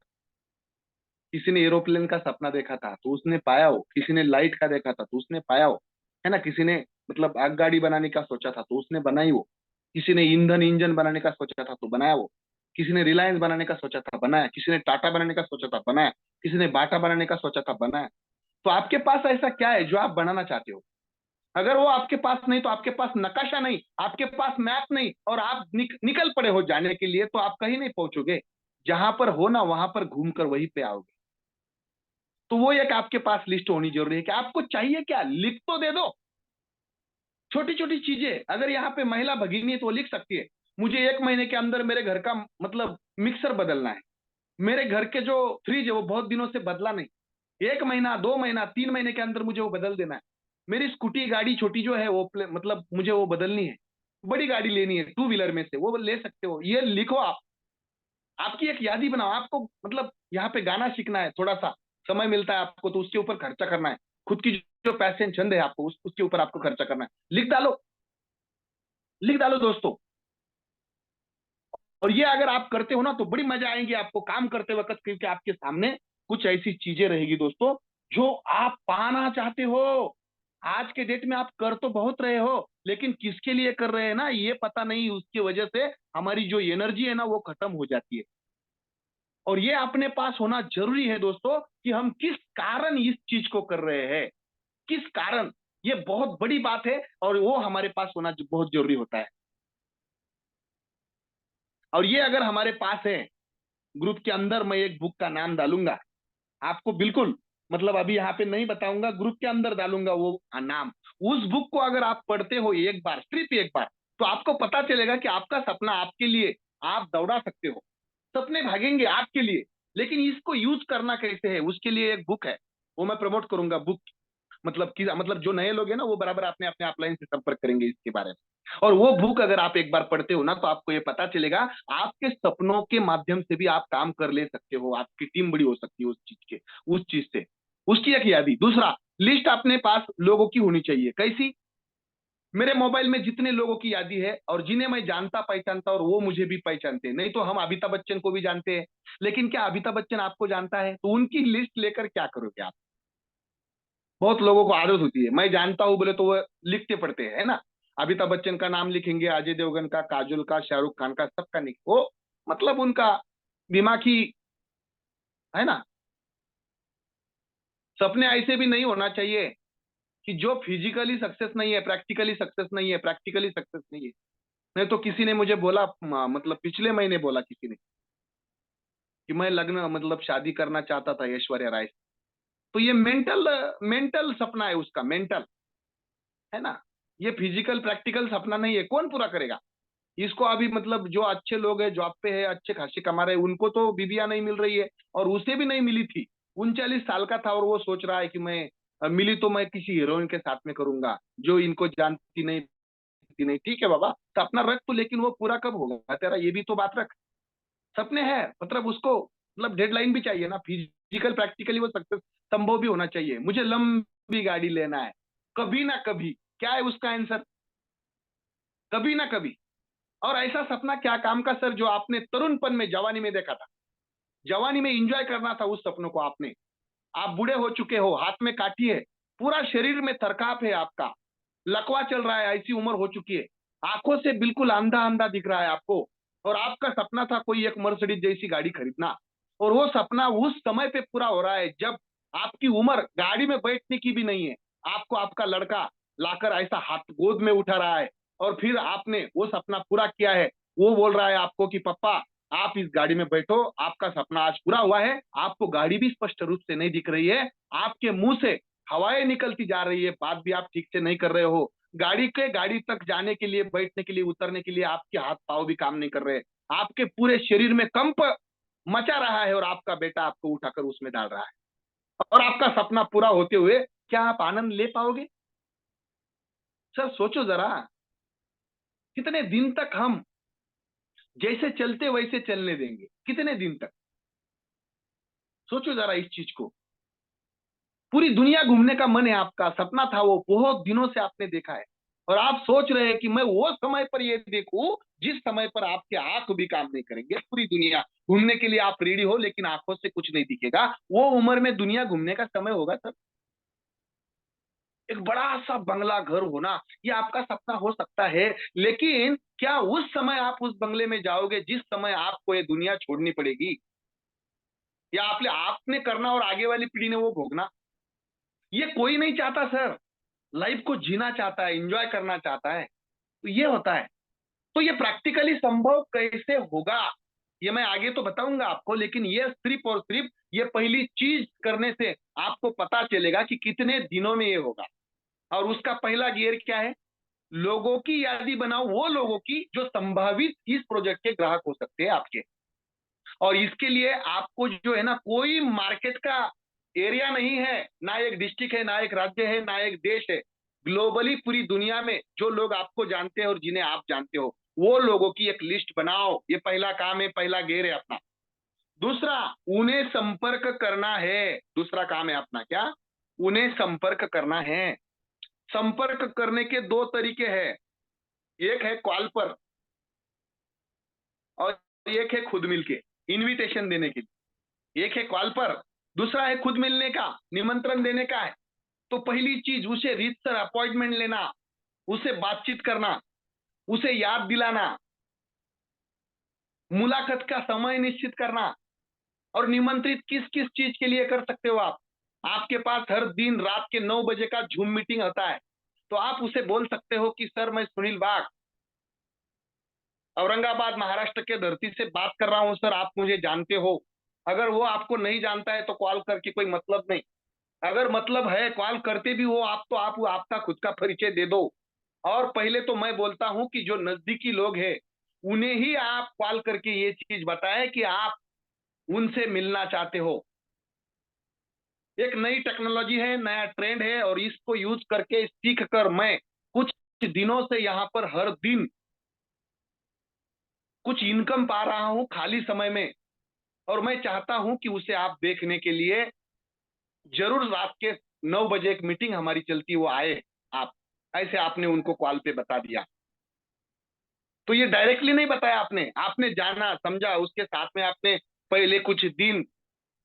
किसी ने एरोप्लेन का सपना देखा था तो उसने पाया हो, किसी ने लाइट का देखा था तो उसने पाया हो, है ना। किसी ने मतलब आगगाड़ी बनाने का सोचा था तो उसने बनाई हो, किसी ने ईंधन इंजन बनाने का सोचा था तो बनाया वो, किसी ने रिलायंस बनाने का सोचा था बनाया, किसी ने टाटा बनाने का सोचा था बनाया, किसी ने बाटा बनाने का सोचा था बनाया। तो आपके पास ऐसा क्या है जो आप बनाना चाहते हो? अगर वो आपके पास नहीं, तो आपके पास नकाशा नहीं, आपके पास मैप नहीं, और आप निकल पड़े हो जाने के लिए, तो आप कहीं नहीं पहुंचोगे। जहां पर हो ना वहां पर घूमकर वहीं पे आओगे। तो वो एक आपके पास लिस्ट होनी जरूरी है कि आपको चाहिए क्या, लिख तो दे दो। छोटी छोटी चीजें, अगर यहाँ पे महिला भगिनी है तो वो लिख सकती है, मुझे 1 महीने के अंदर मेरे घर का मतलब मिक्सर बदलना है, मेरे घर के जो फ्रिज है वो बहुत दिनों से बदला नहीं, 1 महीना 2 महीना 3 महीने के अंदर मुझे वो बदल देना है। मेरी स्कूटी गाड़ी छोटी जो है वो मतलब मुझे वो बदलनी है, बड़ी गाड़ी लेनी है, 2 व्हीलर में से वो ले सकते हो। ये लिखो आप, आपकी एक यादी बनाओ। आपको मतलब यहाँ पे गाना सीखना है, थोड़ा सा समय मिलता है आपको तो उसके ऊपर खर्चा करना है, खुद की जो पैशन छंद है आपको उसके ऊपर आपको खर्चा करना है, लिख डालो, लिख डालो दोस्तों। और ये अगर आप करते हो ना तो बड़ी मजा आएंगी आपको काम करते वक्त, क्योंकि आपके सामने कुछ ऐसी चीजें रहेगी दोस्तों जो आप पाना चाहते हो। आज के डेट में आप कर तो बहुत रहे हो, लेकिन किसके लिए कर रहे हैं ना ये पता नहीं, उसकी वजह से हमारी जो एनर्जी है ना वो खत्म हो जाती है। और ये अपने पास होना जरूरी है दोस्तों कि हम किस कारण इस चीज को कर रहे हैं, किस कारण। ये बहुत बड़ी बात है और वो हमारे पास होना बहुत जरूरी होता है। और ये अगर हमारे पास है, ग्रुप के अंदर मैं एक बुक का नाम डालूंगा आपको, बिल्कुल मतलब अभी यहाँ पे नहीं बताऊंगा, ग्रुप के अंदर डालूंगा वो नाम। उस बुक को अगर आप पढ़ते हो एक बार, सिर्फ एक बार, तो आपको पता चलेगा कि आपका सपना आपके लिए आप दौड़ा सकते हो। सपने भागेंगे आपके लिए, लेकिन इसको यूज करना कैसे है उसके लिए एक बुक है, वो मैं प्रमोट करूंगा बुक। मतलब जो नए लोग हैं ना वो बराबर अपने अपने अपलाइन से संपर्क करेंगे इसके बारे में। और वो बुक अगर आप एक बार पढ़ते हो ना तो आपको ये पता चलेगा, आपके सपनों के माध्यम से भी आप काम कर ले सकते हो, आपकी टीम बड़ी हो सकती है उस चीज से। उसकी एक यादी। दूसरा, लिस्ट अपने पास लोगों की होनी चाहिए। कैसी? मेरे मोबाइल में जितने लोगों की यादी है और जिन्हें मैं जानता पहचानता और वो मुझे भी पहचानते हैं, नहीं तो हम अमिताभ बच्चन को भी जानते हैं, लेकिन क्या अमिताभ बच्चन आपको जानता है? तो उनकी लिस्ट लेकर क्या करोगे आप? बहुत लोगों को आदत होती है, मैं जानता हूं बोले तो वो लिखते पढ़ते हैं, है ना। अमिताभ बच्चन का नाम लिखेंगे, अजय देवगन का, काजोल का, शाहरुख खान का, सबका लिख वो मतलब उनका दिमाग ही, है ना। सपने ऐसे भी नहीं होना चाहिए कि जो फिजिकली सक्सेस नहीं है, प्रैक्टिकली सक्सेस नहीं है, प्रैक्टिकली सक्सेस नहीं है। नहीं तो किसी ने मुझे बोला, मतलब पिछले महीने बोला किसी ने कि मैं लग्न मतलब शादी करना चाहता था ऐश्वर्या राय से। तो ये मेंटल मेंटल सपना है उसका, मेंटल, है ना। ये फिजिकल प्रैक्टिकल सपना नहीं है, कौन पूरा करेगा इसको? अभी मतलब जो अच्छे लोग हैं, जॉब पे है, अच्छे खासे कमा रहे हैं, उनको तो बीबियां नहीं मिल रही है, और उसे भी नहीं मिली थी। 39 साल का था और वो सोच रहा है कि मैं मिली तो मैं किसी हीरोइन के साथ में करूंगा जो इनको जानती नहीं थी। नहीं, ठीक है बाबा, सपना रख तो, लेकिन वो पूरा कब होगा तेरा, ये भी तो बात रख। सपने हैं मतलब उसको मतलब डेडलाइन भी चाहिए ना, फिजिकल प्रैक्टिकली वो सक्सेस संभव भी होना चाहिए। मुझे लंबी गाड़ी लेना है, कभी ना कभी, क्या है उसका आंसर? कभी ना कभी। और ऐसा सपना क्या काम का सर जो आपने तरुणपन में, जवानी में देखा था, जवानी में एंजॉय करना था उस सपनों को आपने। आप बूढ़े हो चुके हो, हाथ में काठी है, पूरा शरीर में थरकाप है आपका, लकवा चल रहा है, ऐसी उम्र हो चुकी है, आंखों से बिल्कुल अंधा अंधा दिख रहा है आपको, और आपका सपना था कोई एक मर्सिडीज जैसी गाड़ी खरीदना। और वो सपना उस समय पे पूरा हो रहा है जब आपकी उम्र गाड़ी में बैठने की भी नहीं है, आपको आपका लड़का लाकर ऐसा हाथ गोद में उठा रहा है और फिर आपने वो सपना पूरा किया है। वो बोल रहा है आपको कि पापा आप इस गाड़ी में बैठो, आपका सपना आज पूरा हुआ है। आपको गाड़ी भी स्पष्ट रूप से नहीं दिख रही है, आपके मुंह से हवाएं निकलती जा रही है, बात भी आप ठीक से नहीं कर रहे हो। गाड़ी तक जाने के लिए, बैठने के लिए, उतरने के लिए आपके हाथ पांव भी काम नहीं कर रहे। आपके पूरे शरीर में कंप मचा रहा है और आपका बेटा आपको उठाकर उसमें डाल रहा है और आपका सपना पूरा होते हुए क्या आप आनंद ले पाओगे? सर सोचो जरा, कितने दिन तक हम जैसे चलते वैसे चलने देंगे? कितने दिन तक? सोचो जरा इस चीज को। पूरी दुनिया घूमने का मन है आपका, सपना था वो, बहुत दिनों से आपने देखा है और आप सोच रहे हैं कि मैं वो समय पर ये देखूं जिस समय पर आपके आंख भी काम नहीं करेंगे। पूरी दुनिया घूमने के लिए आप रेडी हो लेकिन आंखों से कुछ नहीं दिखेगा। वो उम्र में दुनिया घूमने का समय होगा सर। एक बड़ा सा बंगला घर होना ये आपका सपना हो सकता है, लेकिन क्या उस समय आप उस बंगले में जाओगे जिस समय आपको ये दुनिया छोड़नी पड़ेगी? या आपने करना और आगे वाली पीढ़ी ने वो भोगना? ये कोई नहीं चाहता सर। लाइफ को जीना चाहता है, एंजॉय करना चाहता है, तो ये होता है। तो ये प्रैक्टिकली संभव कैसे होगा ये मैं आगे तो बताऊंगा आपको, लेकिन ये सिर्फ और सिर्फ ये पहली चीज करने से आपको पता चलेगा कि कितने दिनों में ये होगा। और उसका पहला गियर क्या है? लोगों की यादी बनाओ, वो लोगों की जो संभावित इस प्रोजेक्ट के ग्राहक हो सकते हैं आपके। और इसके लिए आपको जो है ना, कोई मार्केट का एरिया नहीं है, ना एक डिस्ट्रिक्ट है, ना एक राज्य है, ना एक देश है। ग्लोबली पूरी दुनिया में जो लोग आपको जानते हैं और जिन्हें आप जानते हो, वो लोगों की एक लिस्ट बनाओ। ये पहला काम है, पहला गेर है अपना। दूसरा, उन्हें संपर्क करना है। दूसरा काम है अपना क्या? उन्हें संपर्क करना है। संपर्क करने के दो तरीके हैं, एक है कॉल पर और एक है खुद मिलके इनविटेशन देने के लिए। एक है कॉल पर, दूसरा है खुद मिलने का, निमंत्रण देने का है। तो पहली चीज, उसे रीतसर अपॉइंटमेंट लेना, उसे बातचीत करना, उसे याद दिलाना, मुलाकात का समय निश्चित करना। और निमंत्रित किस किस चीज के लिए कर सकते हो आप? आपके पास हर दिन रात के 9 बजे का जूम मीटिंग होता है, तो आप उसे बोल सकते हो कि सर मैं सुनील बाग औरंगाबाद महाराष्ट्र के धरती से बात कर रहा हूं सर, आप मुझे जानते हो। अगर वो आपको नहीं जानता है तो कॉल करके कोई मतलब नहीं। अगर मतलब है कॉल करते भी हो आप, तो आप आपका खुद का परिचय दे दो। और पहले तो मैं बोलता हूं कि जो नजदीकी लोग हैं उन्हें ही आप कॉल करके ये चीज बताएं कि आप उनसे मिलना चाहते हो। एक नई टेक्नोलॉजी है, नया ट्रेंड है और इसको यूज करके सीख कर मैं कुछ दिनों से यहाँ पर हर दिन कुछ इनकम पा रहा हूं खाली समय में। और मैं चाहता हूं कि उसे आप देखने के लिए जरूर रात के 9 बजे एक मीटिंग हमारी चलती, वो आए आप। ऐसे आपने उनको कॉल पे बता दिया, तो ये डायरेक्टली नहीं बताया आपने, आपने जाना समझा, उसके साथ में आपने पहले कुछ दिन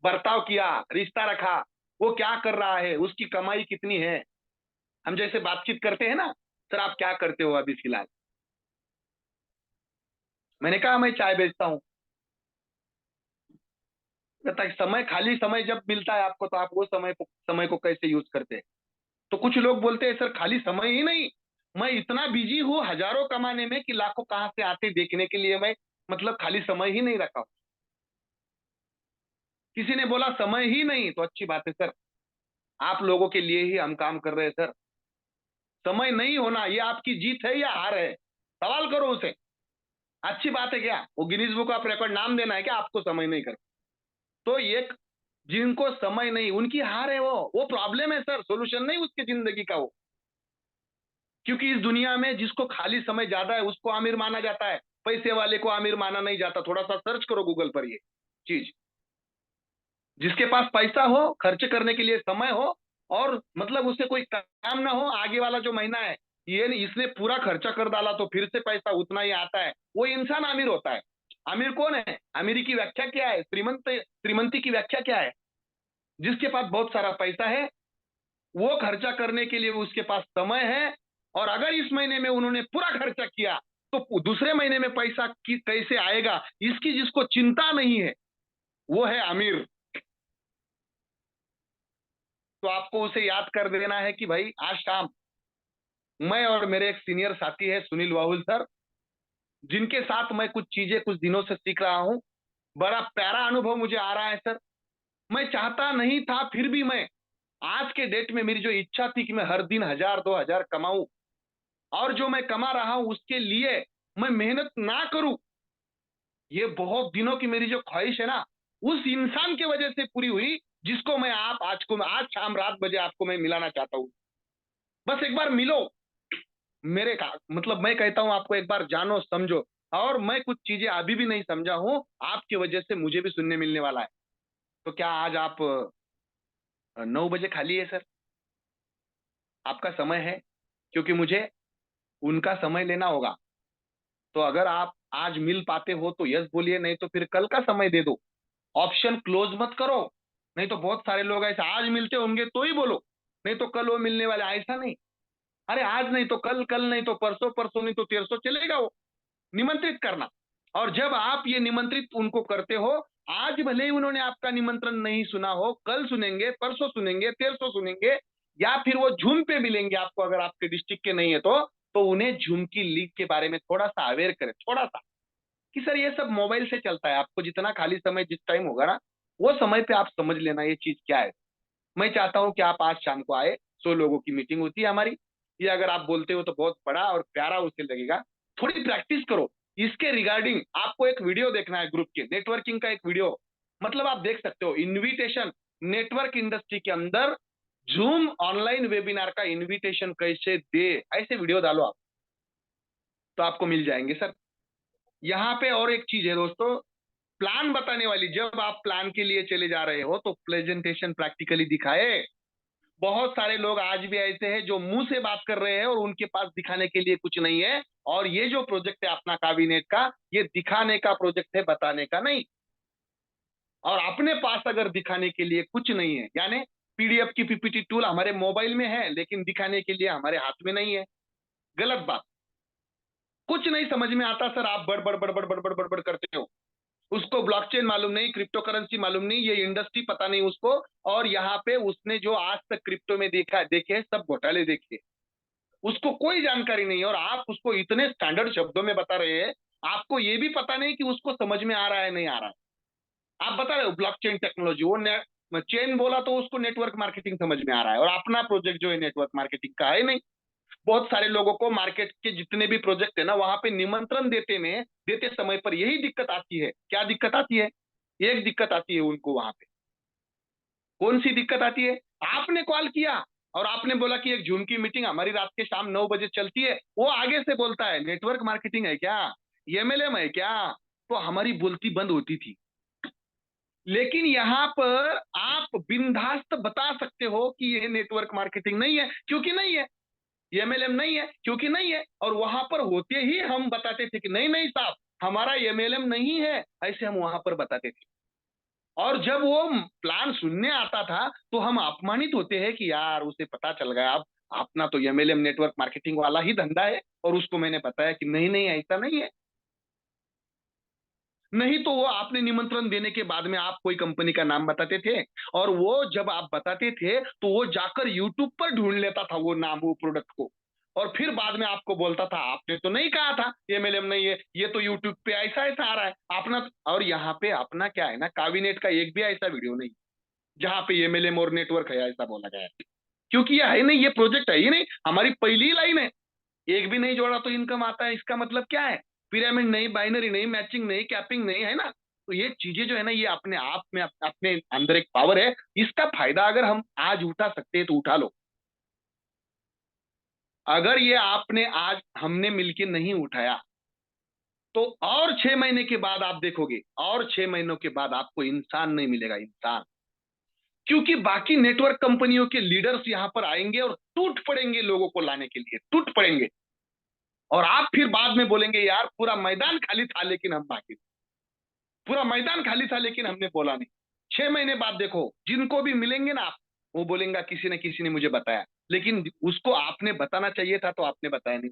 बर्ताव किया, रिश्ता रखा। वो क्या कर रहा है, उसकी कमाई कितनी है। हम जैसे बातचीत करते हैं ना, सर आप क्या करते हो अभी फिलहाल? मैंने कहा मैं चाय बेचता हूँ। कहता है समय, खाली समय जब मिलता है आपको तो आप वो समय को कैसे यूज करते हैं? तो कुछ लोग बोलते हैं सर खाली समय ही नहीं, मैं इतना बिजी हूँ हजारों कमाने में कि लाखों कहाँ से आते देखने के लिए मैं मतलब खाली समय ही नहीं रखा। किसी ने बोला समय ही नहीं, तो अच्छी बात है सर, आप लोगों के लिए ही हम काम कर रहे हैं सर। समय नहीं होना ये आपकी जीत है या हार है? सवाल करो उसे। अच्छी बात है क्या? वो गिनीज बुक ऑफ रिकॉर्ड नाम देना है क्या आपको समय नहीं कर? तो एक, जिनको समय नहीं उनकी हार है, वो प्रॉब्लम है सर, सोल्यूशन नहीं उसकी जिंदगी का वो। क्योंकि इस दुनिया में जिसको खाली समय ज्यादा है उसको अमीर माना जाता है, पैसे वाले को अमीर माना नहीं जाता। थोड़ा सा सर्च करो गूगल पर ये चीज। जिसके पास पैसा हो, खर्च करने के लिए समय हो और मतलब उसे कोई काम ना हो, आगे वाला जो महीना है ये नहीं, इसने पूरा खर्चा कर डाला तो फिर से पैसा उतना ही आता है, वो इंसान अमीर होता है। अमीर कौन है? अमीरी की व्याख्या क्या है? श्रीमंती की व्याख्या क्या है? जिसके पास बहुत सारा पैसा है, वो खर्चा करने के लिए उसके पास समय है, और अगर इस महीने में उन्होंने पूरा खर्चा किया तो दूसरे महीने में पैसा कैसे आएगा इसकी जिसको चिंता नहीं है, वो है आमिर। तो आपको उसे याद कर देना है कि भाई आज शाम मैं और मेरे एक सीनियर साथी है सुनील वाहुल सर, जिनके साथ मैं कुछ चीजें कुछ दिनों से सीख रहा हूँ। बड़ा प्यारा अनुभव मुझे आ रहा है सर। मैं चाहता नहीं था, फिर भी मैं आज के डेट में मेरी जो इच्छा थी कि मैं हर दिन 1000 2000 कमाऊं, और जो मैं कमा रहा हूं उसके लिए मैं मेहनत ना करूं, ये बहुत दिनों की मेरी जो ख्वाहिश है ना, उस इंसान की वजह से पूरी हुई, जिसको मैं आप आज शाम रात बजे आपको मैं मिलाना चाहता हूँ। बस एक बार मिलो मेरे का मतलब, मैं कहता हूँ आपको एक बार जानो समझो। और मैं कुछ चीजें अभी भी नहीं समझा हूँ, आपकी वजह से मुझे भी सुनने मिलने वाला है। तो क्या आज आप 9 बजे खाली है सर? आपका समय है? क्योंकि मुझे उनका समय लेना होगा। तो अगर आप आज मिल पाते हो तो यस बोलिए, नहीं तो फिर कल का समय दे दो। ऑप्शन क्लोज मत करो। नहीं तो बहुत सारे लोग ऐसे आज मिलते होंगे तो ही बोलो, नहीं तो कल वो मिलने वाले, ऐसा नहीं। अरे आज नहीं तो कल, कल नहीं तो परसों, परसों नहीं तो तेरसों, चलेगा वो। निमंत्रित करना। और जब आप ये निमंत्रित उनको करते हो, आज भले ही उन्होंने आपका निमंत्रण नहीं सुना हो, कल सुनेंगे, परसों सुनेंगे, तेरसों सुनेंगे, या फिर वो झूम पे मिलेंगे आपको, अगर आपके डिस्ट्रिक्ट के नहीं है तो उन्हें झूम की लीग के बारे में थोड़ा सा अवेयर करें, थोड़ा सा, कि सर ये सब मोबाइल से चलता है। आपको जितना खाली समय जिस टाइम होगा ना, वो समय पे आप समझ लेना ये चीज क्या है। मैं चाहता हूं कि आप आज शाम को आए। 100 लोगों की मीटिंग होती है हमारी। ये अगर आप बोलते हो तो बहुत बड़ा और प्यारा उसे लगेगा। थोड़ी प्रैक्टिस करो इसके रिगार्डिंग। आपको एक वीडियो देखना है ग्रुप के नेटवर्किंग का, एक वीडियो। मतलब आप देख सकते हो इनविटेशन, नेटवर्क इंडस्ट्री के अंदर जूम ऑनलाइन वेबिनार का इनविटेशन कैसे दे, ऐसे वीडियो डालो आप, तो आपको मिल जाएंगे सर। यहाँ पे और एक चीज है दोस्तों, प्लान बताने वाली। जब आप प्लान के लिए चले जा रहे हो तो प्रेजेंटेशन प्रैक्टिकली दिखाए। बहुत सारे लोग आज भी ऐसे हैं जो मुंह से बात कर रहे हैं और उनके पास दिखाने के लिए कुछ नहीं है। और ये जो प्रोजेक्ट है अपना कैबिनेट का, ये दिखाने का प्रोजेक्ट है, बताने का नहीं। और अपने पास अगर दिखाने के लिए कुछ नहीं है, यानी पीडीएफ की पीपीटी टूल हमारे मोबाइल में है लेकिन दिखाने के लिए हमारे हाथ में नहीं है, गलत बात। कुछ नहीं समझ में आता सर, आप बड़ बड़ बड़ बड़ बड़ बड़ बड़ करते हो। उसको ब्लॉकचेन मालूम नहीं, क्रिप्टो करेंसी मालूम नहीं, ये इंडस्ट्री पता नहीं उसको। और यहाँ पे उसने जो आज तक क्रिप्टो में देखा देखे सब घोटाले देखे, उसको कोई जानकारी नहीं है। और आप उसको इतने स्टैंडर्ड शब्दों में बता रहे हैं, आपको ये भी पता नहीं कि उसको समझ में आ रहा है नहीं आ रहा है। आप बता रहे हो ब्लॉकचेन टेक्नोलॉजी, वो चेन बोला तो उसको नेटवर्क मार्केटिंग समझ में आ रहा है, और अपना प्रोजेक्ट जो है नेटवर्क मार्केटिंग का है नहीं। बहुत सारे लोगों को मार्केट के जितने भी प्रोजेक्ट है ना, वहां पे निमंत्रण देते समय पर यही दिक्कत आती है। क्या दिक्कत आती है? एक दिक्कत आती है उनको वहां पे। कौन सी दिक्कत आती है? आपने कॉल किया और आपने बोला कि एक जूम की मीटिंग हमारी रात के शाम 9 बजे चलती है, वो आगे से बोलता है नेटवर्क मार्केटिंग है क्या, एमएलएम है क्या, तो हमारी बोलती बंद होती थी। लेकिन यहाँ पर आप बिंदास्त बता सकते हो कि ये नेटवर्क मार्केटिंग नहीं है, क्योंकि नहीं है। एमएलएम नहीं है, क्योंकि नहीं है। और वहां पर होते ही हम बताते थे कि नहीं नहीं साहब, हमारा एमएलएम नहीं है, ऐसे हम वहां पर बताते थे। और जब वो प्लान सुनने आता था तो हम अपमानित होते हैं कि यार उसे पता चल गया, अब अपना तो एमएलएम नेटवर्क मार्केटिंग वाला ही धंधा है। और उसको मैंने बताया कि नहीं नहीं ऐसा नहीं है। नहीं तो वो आपने निमंत्रण देने के बाद में आप कोई कंपनी का नाम बताते थे, और वो जब आप बताते थे तो वो जाकर यूट्यूब पर ढूंढ लेता था वो नाम, वो प्रोडक्ट को। और फिर बाद में आपको बोलता था आपने तो नहीं कहा था एमएलएम नहीं है, ये तो यूट्यूब पे ऐसा ऐसा आ रहा है अपना। और यहाँ पे अपना क्या है ना, कैबिनेट का एक भी ऐसा वीडियो नहीं जहाँ पे एमएलएम और नेटवर्क है ऐसा बोला गया है। क्योंकि ये है नहीं, ये प्रोजेक्ट है ही नहीं, हमारी पहली लाइन है। एक भी नहीं जोड़ा तो इनकम आता है, इसका मतलब क्या है? पिरामिड नहीं, बाइनरी नहीं, मैचिंग नहीं, कैपिंग नहीं, है ना। तो ये चीजें जो है ना, ये अपने आप में अपने अंदर एक पावर है। इसका फायदा अगर हम आज उठा सकते हैं तो उठा लो। अगर ये आपने आज हमने मिलके नहीं उठाया तो और 6 महीने के बाद आप देखोगे, और 6 महीनों के बाद आपको इंसान नहीं मिलेगा, इंसान। क्योंकि बाकी नेटवर्क कंपनियों के लीडर्स यहां पर आएंगे और टूट पड़ेंगे लोगों को लाने के लिए, टूट पड़ेंगे। और आप फिर बाद में बोलेंगे यार पूरा मैदान खाली था लेकिन हम भागे, पूरा मैदान खाली था लेकिन हमने बोला नहीं। 6 महीने बाद देखो जिनको भी मिलेंगे ना आप, वो बोलेंगे किसी ने किसी ने मुझे बताया, लेकिन उसको आपने बताना चाहिए था तो आपने बताया नहीं,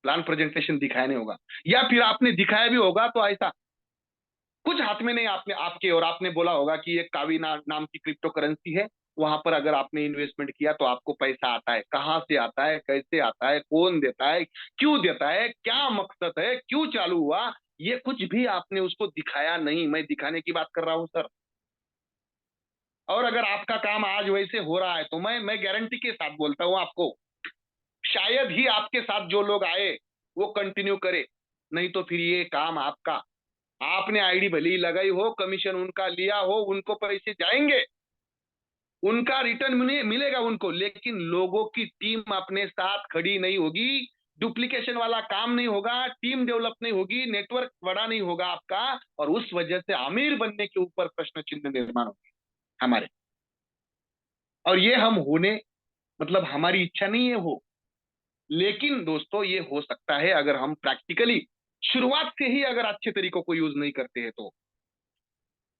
प्लान प्रेजेंटेशन दिखाया नहीं होगा। या फिर आपने दिखाया भी होगा तो ऐसा कुछ हाथ में नहीं आपने आपके। और आपने बोला होगा कि ये कावी नाम की क्रिप्टो करेंसी है, वहां पर अगर आपने इन्वेस्टमेंट किया तो आपको पैसा आता है। कहाँ से आता है, कैसे आता है, कौन देता है, क्यों देता है, क्या मकसद है, क्यों चालू हुआ, ये कुछ भी आपने उसको दिखाया नहीं। मैं दिखाने की बात कर रहा हूं सर। और अगर आपका काम आज वैसे हो रहा है तो मैं गारंटी के साथ बोलता हूं आपको, शायद ही आपके साथ जो लोग आए वो कंटिन्यू करे, नहीं तो फिर ये काम आपका, आपने आईडी भले ही लगाई हो, कमीशन उनका लिया हो, उनको पैसे जाएंगे, उनका रिटर्न मिलेगा उनको, लेकिन लोगों की टीम अपने साथ खड़ी नहीं होगी, डुप्लीकेशन वाला काम नहीं होगा, टीम डेवलप नहीं होगी, नेटवर्क बड़ा नहीं होगा आपका, और उस वजह से अमीर बनने के ऊपर प्रश्न चिन्ह निर्माण होगी हमारे। और ये हम होने, मतलब हमारी इच्छा नहीं है हो, लेकिन दोस्तों ये हो सकता है अगर हम प्रैक्टिकली शुरुआत से ही अगर अच्छे तरीकों को यूज नहीं करते हैं तो।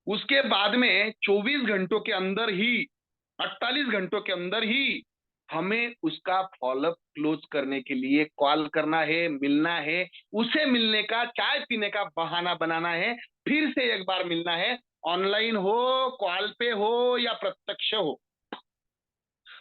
उसके बाद में 24 घंटों के अंदर ही, 48 घंटों के अंदर ही हमें उसका फॉलोअप क्लोज करने के लिए कॉल करना है, मिलना है, उसे मिलने का, चाय पीने का बहाना बनाना है, फिर से एक बार मिलना है, ऑनलाइन हो, कॉल पे हो या प्रत्यक्ष हो।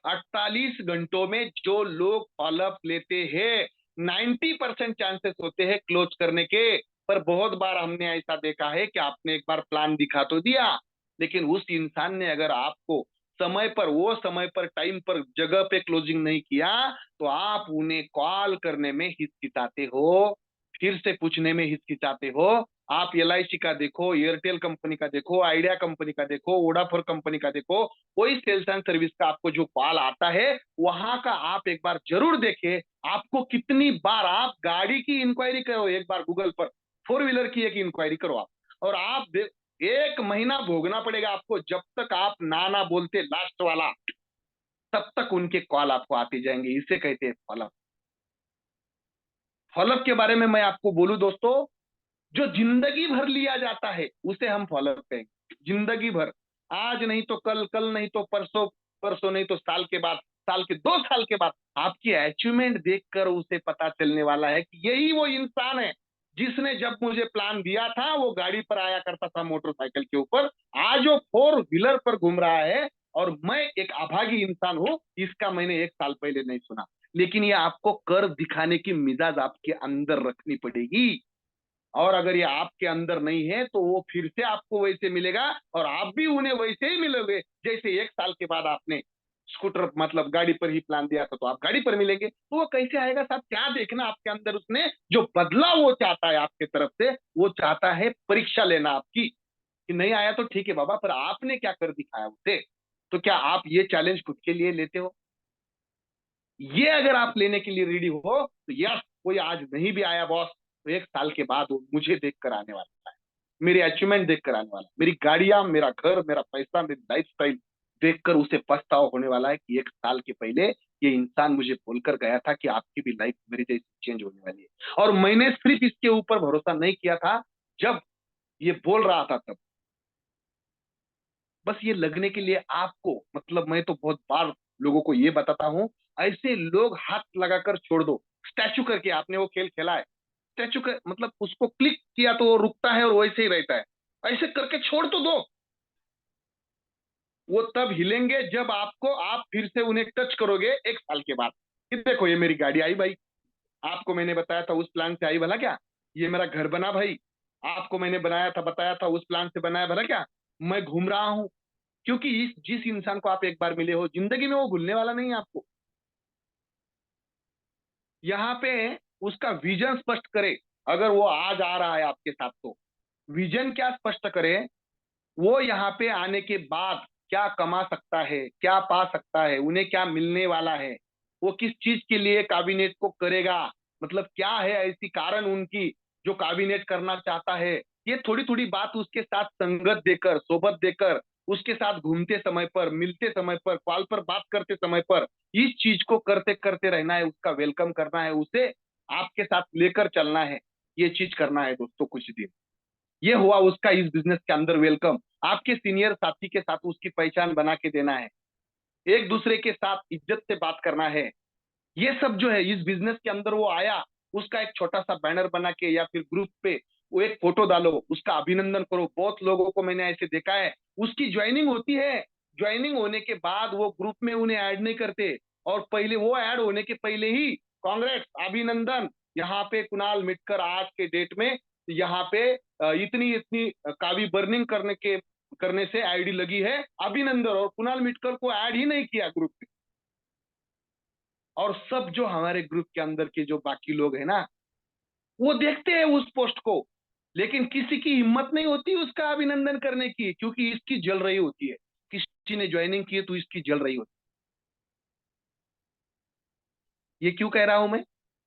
48 घंटों में जो लोग फॉलोअप लेते हैं 90% चांसेस होते हैं क्लोज करने के। पर बहुत बार हमने ऐसा देखा है कि आपने एक बार प्लान दिखा तो दिया, लेकिन उस इंसान ने अगर आपको समय पर, वो समय पर, टाइम पर, जगह पे क्लोजिंग नहीं किया तो आप उन्हें कॉल करने में हिचकिचाते हो, फिर से पूछने में हिचकिचाते हो। आप LIC का देखो, एयरटेल कंपनी का देखो, आइडिया कंपनी का देखो, वोडाफोन कंपनी का देखो, कोई सेल्स एंड सर्विस का आपको जो कॉल आता है वहां का आप एक बार जरूर देखें। आपको कितनी बार, आप गाड़ी की इंक्वायरी करो एक बार गूगल पर, 4 व्हीलर की एक इंक्वायरी करो आप, और आप 1 महीना भोगना पड़ेगा आपको, जब तक आप ना बोलते लास्ट वाला, तब तक उनके कॉल आपको आते जाएंगे। इसे कहते हैं फॉलोअप। फॉलोअप के बारे में मैं आपको बोलूं दोस्तों, जो जिंदगी भर लिया जाता है उसे हम फॉलोअप कहेंगे। जिंदगी भर, आज नहीं तो कल, कल नहीं तो परसों, परसों नहीं तो साल के बाद, साल के 2 साल के बाद आपकी अचीवमेंट देखकर उसे पता चलने वाला है कि यही वो इंसान है जिसने जब मुझे प्लान दिया था वो गाड़ी पर आया करता था, मोटरसाइकिल के ऊपर, आज वो 4 व्हीलर पर घूम रहा है, और मैं एक अभागी इंसान हूं, इसका मैंने 1 साल पहले नहीं सुना। लेकिन ये आपको कर दिखाने की मिजाज आपके अंदर रखनी पड़ेगी, और अगर ये आपके अंदर नहीं है तो वो फिर से आपको वैसे मिलेगा, और आप भी उन्हें वैसे ही मिलोगे जैसे 1 साल के बाद आपने स्कूटर, मतलब गाड़ी पर ही प्लान दिया था, तो आप गाड़ी पर मिलेंगे। तो वो कैसे आएगा साहब, क्या देखना आपके अंदर, उसने जो बदला वो चाहता है आपके तरफ से, वो चाहता है परीक्षा लेना आपकी, कि नहीं आया तो ठीक है बाबा, पर आपने क्या कर दिखाया उसे। तो क्या आप ये चैलेंज खुद के लिए लेते हो? ये अगर आप लेने के लिए रेडी हो तो यस, कोई आज नहीं भी आया बॉस, तो 1 साल के बाद वो मुझे देख कर आने वाला है, मेरे अचीवमेंट देख कर आने वाला है, मेरी गाड़ियां, मेरा घर, मेरा पैसा, मेरी लाइफ स्टाइल देखकर उसे पछतावा होने वाला है कि 1 साल के पहले ये इंसान मुझे बोलकर गया था कि आपकी भी लाइफ मेरी जैसी चेंज होने वाली है। और मैंने सिर्फ इसके ऊपर भरोसा नहीं किया था जब ये बोल रहा था तब। बस ये लगने के लिए आपको, मतलब मैं तो बहुत बार लोगों को ये बताता हूं, ऐसे लोग हाथ लगाकर छोड़ दो। स्टैचू करके आपने वो खेल खेला है, स्टैचू का मतलब उसको क्लिक किया तो वो रुकता है और वैसे ही रहता है, ऐसे करके छोड़ तो दो। वो तब हिलेंगे जब आपको, आप फिर से उन्हें टच करोगे 1 साल के बाद, कि देखो ये मेरी गाड़ी आई भाई, आपको मैंने बताया था उस प्लान से आई भला क्या, ये मेरा घर बना भाई, आपको मैंने बनाया था, बताया था उस प्लान से बनाया भला क्या, मैं घूम रहा हूं। क्योंकि इस जिस इंसान को आप एक बार मिले हो जिंदगी में वो भूलने वाला नहीं है आपको। यहाँ पे उसका विजन स्पष्ट करे, अगर वो आज आ रहा है आपके साथ तो विजन क्या स्पष्ट करे, वो यहाँ पे आने के बाद क्या कमा सकता है, क्या पा सकता है, उन्हें क्या मिलने वाला है, वो किस चीज के लिए काबिनेट को करेगा, मतलब क्या है ऐसी कारण उनकी जो काबिनेट करना चाहता है। ये थोड़ी थोड़ी बात उसके साथ संगत देकर, सोबत देकर, उसके साथ घूमते समय पर, मिलते समय पर, कॉल पर बात करते समय पर, इस चीज को करते करते रहना है, उसका वेलकम करना है, उसे आपके साथ लेकर चलना है, ये चीज करना है दोस्तों कुछ दिन। ये हुआ उसका इस बिजनेस के अंदर वेलकम। आपके सीनियर साथी के साथ उसकी पहचान बना के देना है, एक दूसरे के साथ इज्जत से बात करना है। ये सब जो है इस बिजनेस के अंदर वो आया, उसका एक छोटा सा बैनर बना के या फिर ग्रुप पे वो एक फोटो डालो, उसका अभिनंदन करो। बहुत लोगों को मैंने ऐसे देखा है, उसकी ज्वाइनिंग होती है, ज्वाइनिंग होने के बाद वो ग्रुप में उन्हें ऐड नहीं करते, और पहले वो ऐड होने के पहले ही कांग्रेस, अभिनंदन, यहाँ पे कुणाल मिटकर आज के डेट में यहाँ पे इतनी इतनी कावी बर्निंग करने से आईडी लगी है, अभिनंदन, और कुणाल मिटकर को ऐड ही नहीं किया ग्रुप में। और सब जो हमारे ग्रुप के अंदर के जो बाकी लोग हैं ना, वो देखते हैं उस पोस्ट को, लेकिन किसी की हिम्मत नहीं होती उसका अभिनंदन करने की, क्योंकि इसकी जल रही होती है, किसी ने ज्वाइनिंग की है तो इसकी जल रही होती है। ये क्यों कह रहा हूं मैं?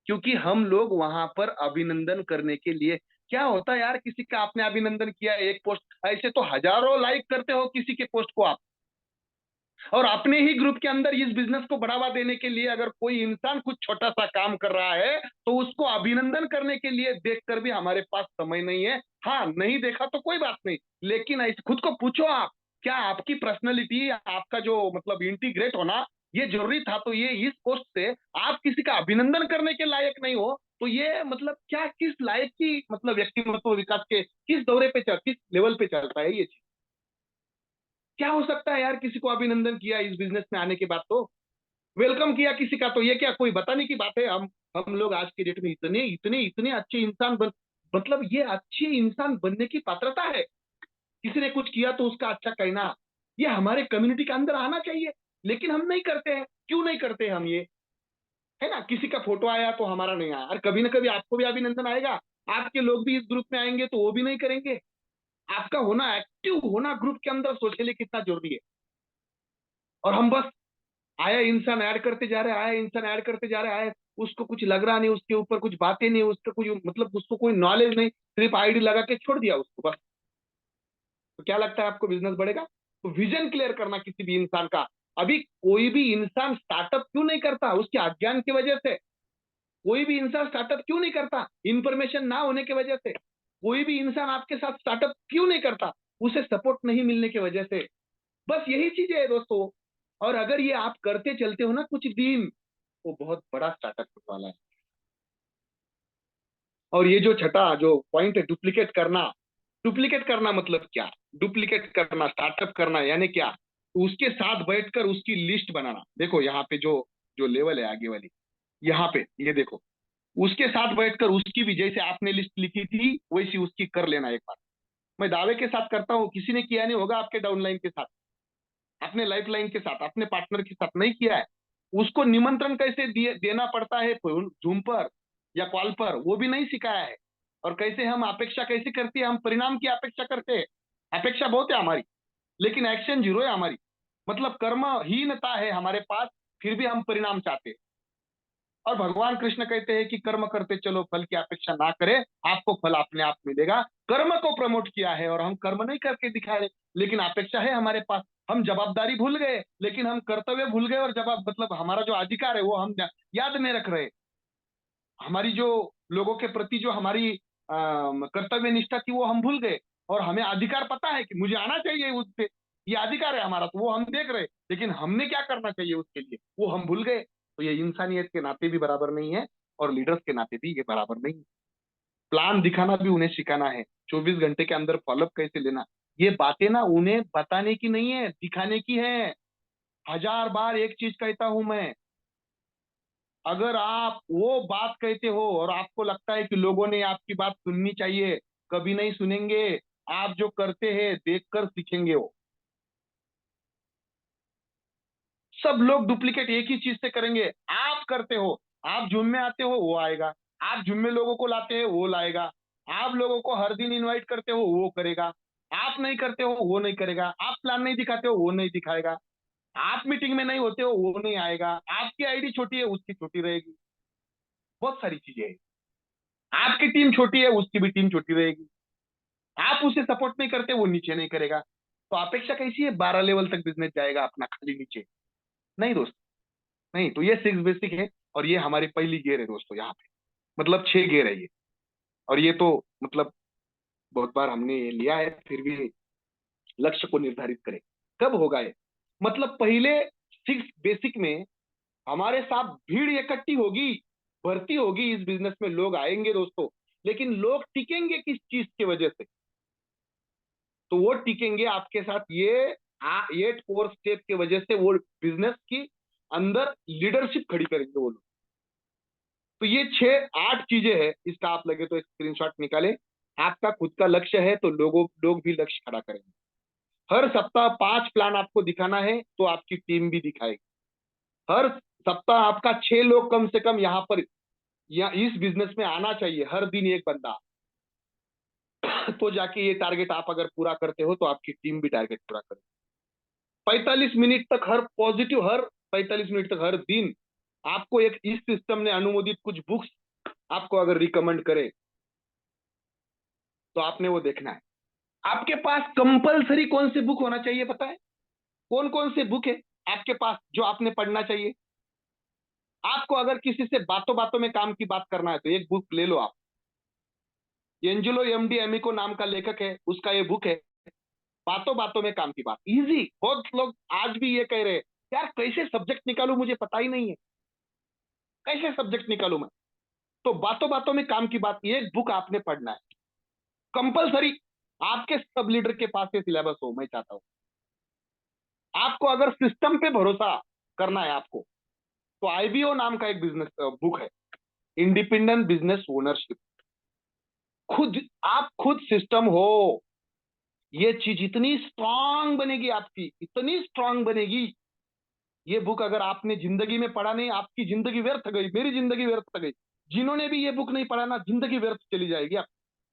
क्योंकि हम लोग वहां पर अभिनंदन करने के लिए, क्या होता है यार, किसी का आपने अभिनंदन किया एक पोस्ट, ऐसे तो हजारों लाइक करते हो किसी के पोस्ट को आप, और अपने ही ग्रुप के अंदर इस बिजनेस को बढ़ावा देने के लिए अगर कोई इंसान कुछ छोटा सा काम कर रहा है तो उसको अभिनंदन करने के लिए देखकर भी हमारे पास समय नहीं है। हाँ, नहीं देखा तो कोई बात नहीं, लेकिन ऐसे खुद को पूछो आप, क्या आपकी पर्सनैलिटी, आपका जो मतलब इंटीग्रेट होना ये जरूरी था? तो ये इस पोस्ट से आप किसी का अभिनंदन करने के लायक नहीं हो, तो ये मतलब क्या, किस लायक की मतलब व्यक्तित्व विकास के किस दौरे पे किस लेवल पे चलता है ये चीज? क्या हो सकता है यार, किसी को अभिनंदन किया इस बिजनेस में आने के बाद, तो वेलकम किया किसी का, तो ये क्या कोई बताने की बात है? हम लोग आज के डेट में इतने इतने इतने अच्छे इंसान मतलब ये अच्छे इंसान बनने की पात्रता है, किसी ने कुछ किया तो उसका अच्छा कहना, ये हमारे कम्युनिटी के अंदर आना चाहिए, लेकिन हम नहीं करते हैं। क्यों नहीं करते हम ये, है ना? किसी का फोटो आया तो हमारा नहीं आया, और कभी ना कभी आपको भी अभिनंदन आएगा, आपके लोग भी इस ग्रुप में आएंगे तो वो भी नहीं करेंगे। आपका होना, एक्टिव होना ग्रुप के अंदर सोशली कितना जरूरी है। और हम बस आया इंसान ऐड करते जा रहे हैं, आया इंसान ऐड करते जा रहे हैं, आया, उसको कुछ लग रहा नहीं, उसके ऊपर कुछ बातें नहीं, उसका कुछ मतलब उसको कोई नॉलेज नहीं, सिर्फ आईडी लगा के छोड़ दिया उसको बस। तो क्या लगता है आपको बिजनेस बढ़ेगा? तो विजन क्लियर करना किसी भी इंसान का। अभी कोई भी इंसान स्टार्टअप क्यों नहीं करता? उसके अज्ञान की वजह से। कोई भी इंसान स्टार्टअप क्यों नहीं करता? इंफॉर्मेशन ना होने की वजह से। कोई भी इंसान आपके साथ स्टार्टअप क्यों नहीं करता? उसे सपोर्ट नहीं मिलने की वजह से। बस यही चीजें है दोस्तों। और अगर ये आप करते चलते हो ना कुछ दिन, वो बहुत बड़ा स्टार्टअप होने वाला है। और ये जो छठा जो पॉइंट है, डुप्लीकेट करना, डुप्लीकेट करना मतलब क्या? डुप्लीकेट करना, स्टार्टअप करना यानी क्या? तो उसके साथ बैठकर उसकी लिस्ट बनाना। देखो यहाँ पे जो जो लेवल है आगे वाली, यहाँ पे ये देखो, उसके साथ बैठकर उसकी भी जैसे आपने लिस्ट लिखी थी वैसी उसकी कर लेना एक बार। मैं दावे के साथ करता हूँ, किसी ने किया नहीं होगा आपके डाउनलाइन के साथ, अपने लाइफ लाइन के साथ, अपने पार्टनर के साथ नहीं किया है। उसको निमंत्रण कैसे देना पड़ता है जूम पर या कॉल पर, वो भी नहीं सिखाया है। और कैसे हम अपेक्षा कैसे करती है, हम परिणाम की अपेक्षा करते हैं। अपेक्षा बहुत है हमारी, लेकिन एक्शन जीरो है हमारी, मतलब कर्महीनता है हमारे पास, फिर भी हम परिणाम चाहते हैं। और भगवान कृष्ण कहते हैं कि कर्म करते चलो, फल की अपेक्षा ना करें, आपको फल अपने आप मिलेगा। कर्म को प्रमोट किया है और हम कर्म नहीं करके दिखा रहे, लेकिन अपेक्षा है हमारे पास। हम जवाबदारी भूल गए, लेकिन हम कर्तव्य भूल गए, और जवाब मतलब हमारा जो अधिकार है वो हम याद नहीं रख रहे। हमारी जो लोगों के प्रति जो हमारी कर्तव्य निष्ठा थी वो हम भूल गए। और हमें अधिकार पता है कि मुझे आना चाहिए उस पे, ये अधिकार है हमारा, तो वो हम देख रहे, लेकिन हमने क्या करना चाहिए उसके लिए वो हम भूल गए। तो ये इंसानियत के नाते भी बराबर नहीं है, और लीडर्स के नाते भी ये बराबर नहीं है। प्लान दिखाना भी उन्हें सिखाना है, 24 घंटे के अंदर फॉलोअप कैसे लेना, ये बातें ना उन्हें बताने की नहीं है, दिखाने की है। हजार बार एक चीज कहता हूं मैं, अगर आप वो बात कहते हो और आपको लगता है कि लोगों ने आपकी बात सुननी चाहिए, कभी नहीं सुनेंगे। आप जो करते हैं देखकर सीखेंगे वो। सब लोग डुप्लीकेट एक ही चीज से करेंगे। आप करते हो, आप जुम्मे में आते हो वो आएगा, आप जुम्मे में लोगों को लाते हो वो लाएगा, आप लोगों को हर दिन इनवाइट करते हो वो करेगा, आप नहीं करते हो वो नहीं करेगा, आप प्लान नहीं दिखाते हो वो नहीं दिखाएगा, आप मीटिंग में नहीं होते हो वो नहीं आएगा, आपकी आईडी छोटी है उसकी छोटी रहेगी। बहुत सारी चीजें हैं। आपकी टीम छोटी है उसकी भी टीम छोटी रहेगी, आप उसे सपोर्ट नहीं करते वो नीचे नहीं करेगा। तो अपेक्षा कैसी है? 12 लेवल तक बिजनेस जाएगा अपना, खाली नीचे नहीं दोस्त, नहीं। तो ये 6 बेसिक है, और ये हमारी पहली गियर है दोस्तों यहाँ पे, मतलब 6 गियर है ये। और ये तो मतलब बहुत बार हमने ये लिया है, फिर भी लक्ष्य को निर्धारित करें कब होगा ये। मतलब पहले 6 बेसिक में हमारे साथ भीड़ इकट्ठी होगी, भर्ती होगी, इस बिजनेस में लोग आएंगे दोस्तों। लेकिन लोग टिकेंगे किस चीज की वजह से? तो वो टिकेंगे आपके साथ ये 8 कोर स्टेप की वजह से, वो बिजनेस की अंदर लीडरशिप खड़ी करेंगे वो लोग। तो ये 6-8 चीजें हैं, इसका आप लगे तो एक स्क्रीनशॉट निकाले। आपका खुद का लक्ष्य है तो लोग भी लक्ष्य खड़ा करेंगे। हर सप्ताह 5 प्लान आपको दिखाना है तो आपकी टीम भी दिखाएगी। हर सप्ताह आपका 6 लोग कम से कम यहाँ पर या इस बिजनेस में आना चाहिए, हर दिन एक बंदा। तो जाके ये टारगेट आप अगर पूरा करते हो तो आपकी टीम भी टारगेट पूरा करे। 45 मिनट तक हर 45 मिनट तक हर दिन आपको एक इस सिस्टम ने अनुमोदित कुछ बुक्स आपको अगर रिकमेंड करे तो आपने वो देखना है। आपके पास कंपलसरी कौन से बुक होना चाहिए पता है? कौन कौन से बुक है आपके पास जो आपने पढ़ना चाहिए? आपको अगर किसी से बातों बातों में काम की बात करना है तो एक बुक ले लो आप। एंजेलो एमडी एमिको नाम का लेखक है, उसका ये बुक है, बातों बातों में काम की बात। इजी। बहुत लोग आज भी ये कह रहे हैं यार कैसे सब्जेक्ट निकालू, मुझे पता ही नहीं है कैसे सब्जेक्ट निकालू मैं। तो बातों बातों में काम की बात, ये बुक आपने पढ़ना है कंपलसरी। आपके सब लीडर के पास ये सिलेबस हो, मैं चाहता हूं। आपको अगर सिस्टम पे भरोसा करना है आपको, तो आईबीओ नाम का एक बिजनेस बुक है, इंडिपेंडेंट बिजनेस ओनरशिप। आप खुद सिस्टम हो, ये चीज इतनी स्ट्रांग बनेगी आपकी, इतनी स्ट्रांग बनेगी। ये बुक अगर आपने जिंदगी में पढ़ा नहीं, आपकी जिंदगी व्यर्थ गई, मेरी जिंदगी व्यर्थ गई। जिन्होंने भी ये बुक नहीं पढ़ा ना, जिंदगी व्यर्थ चली जाएगी आप।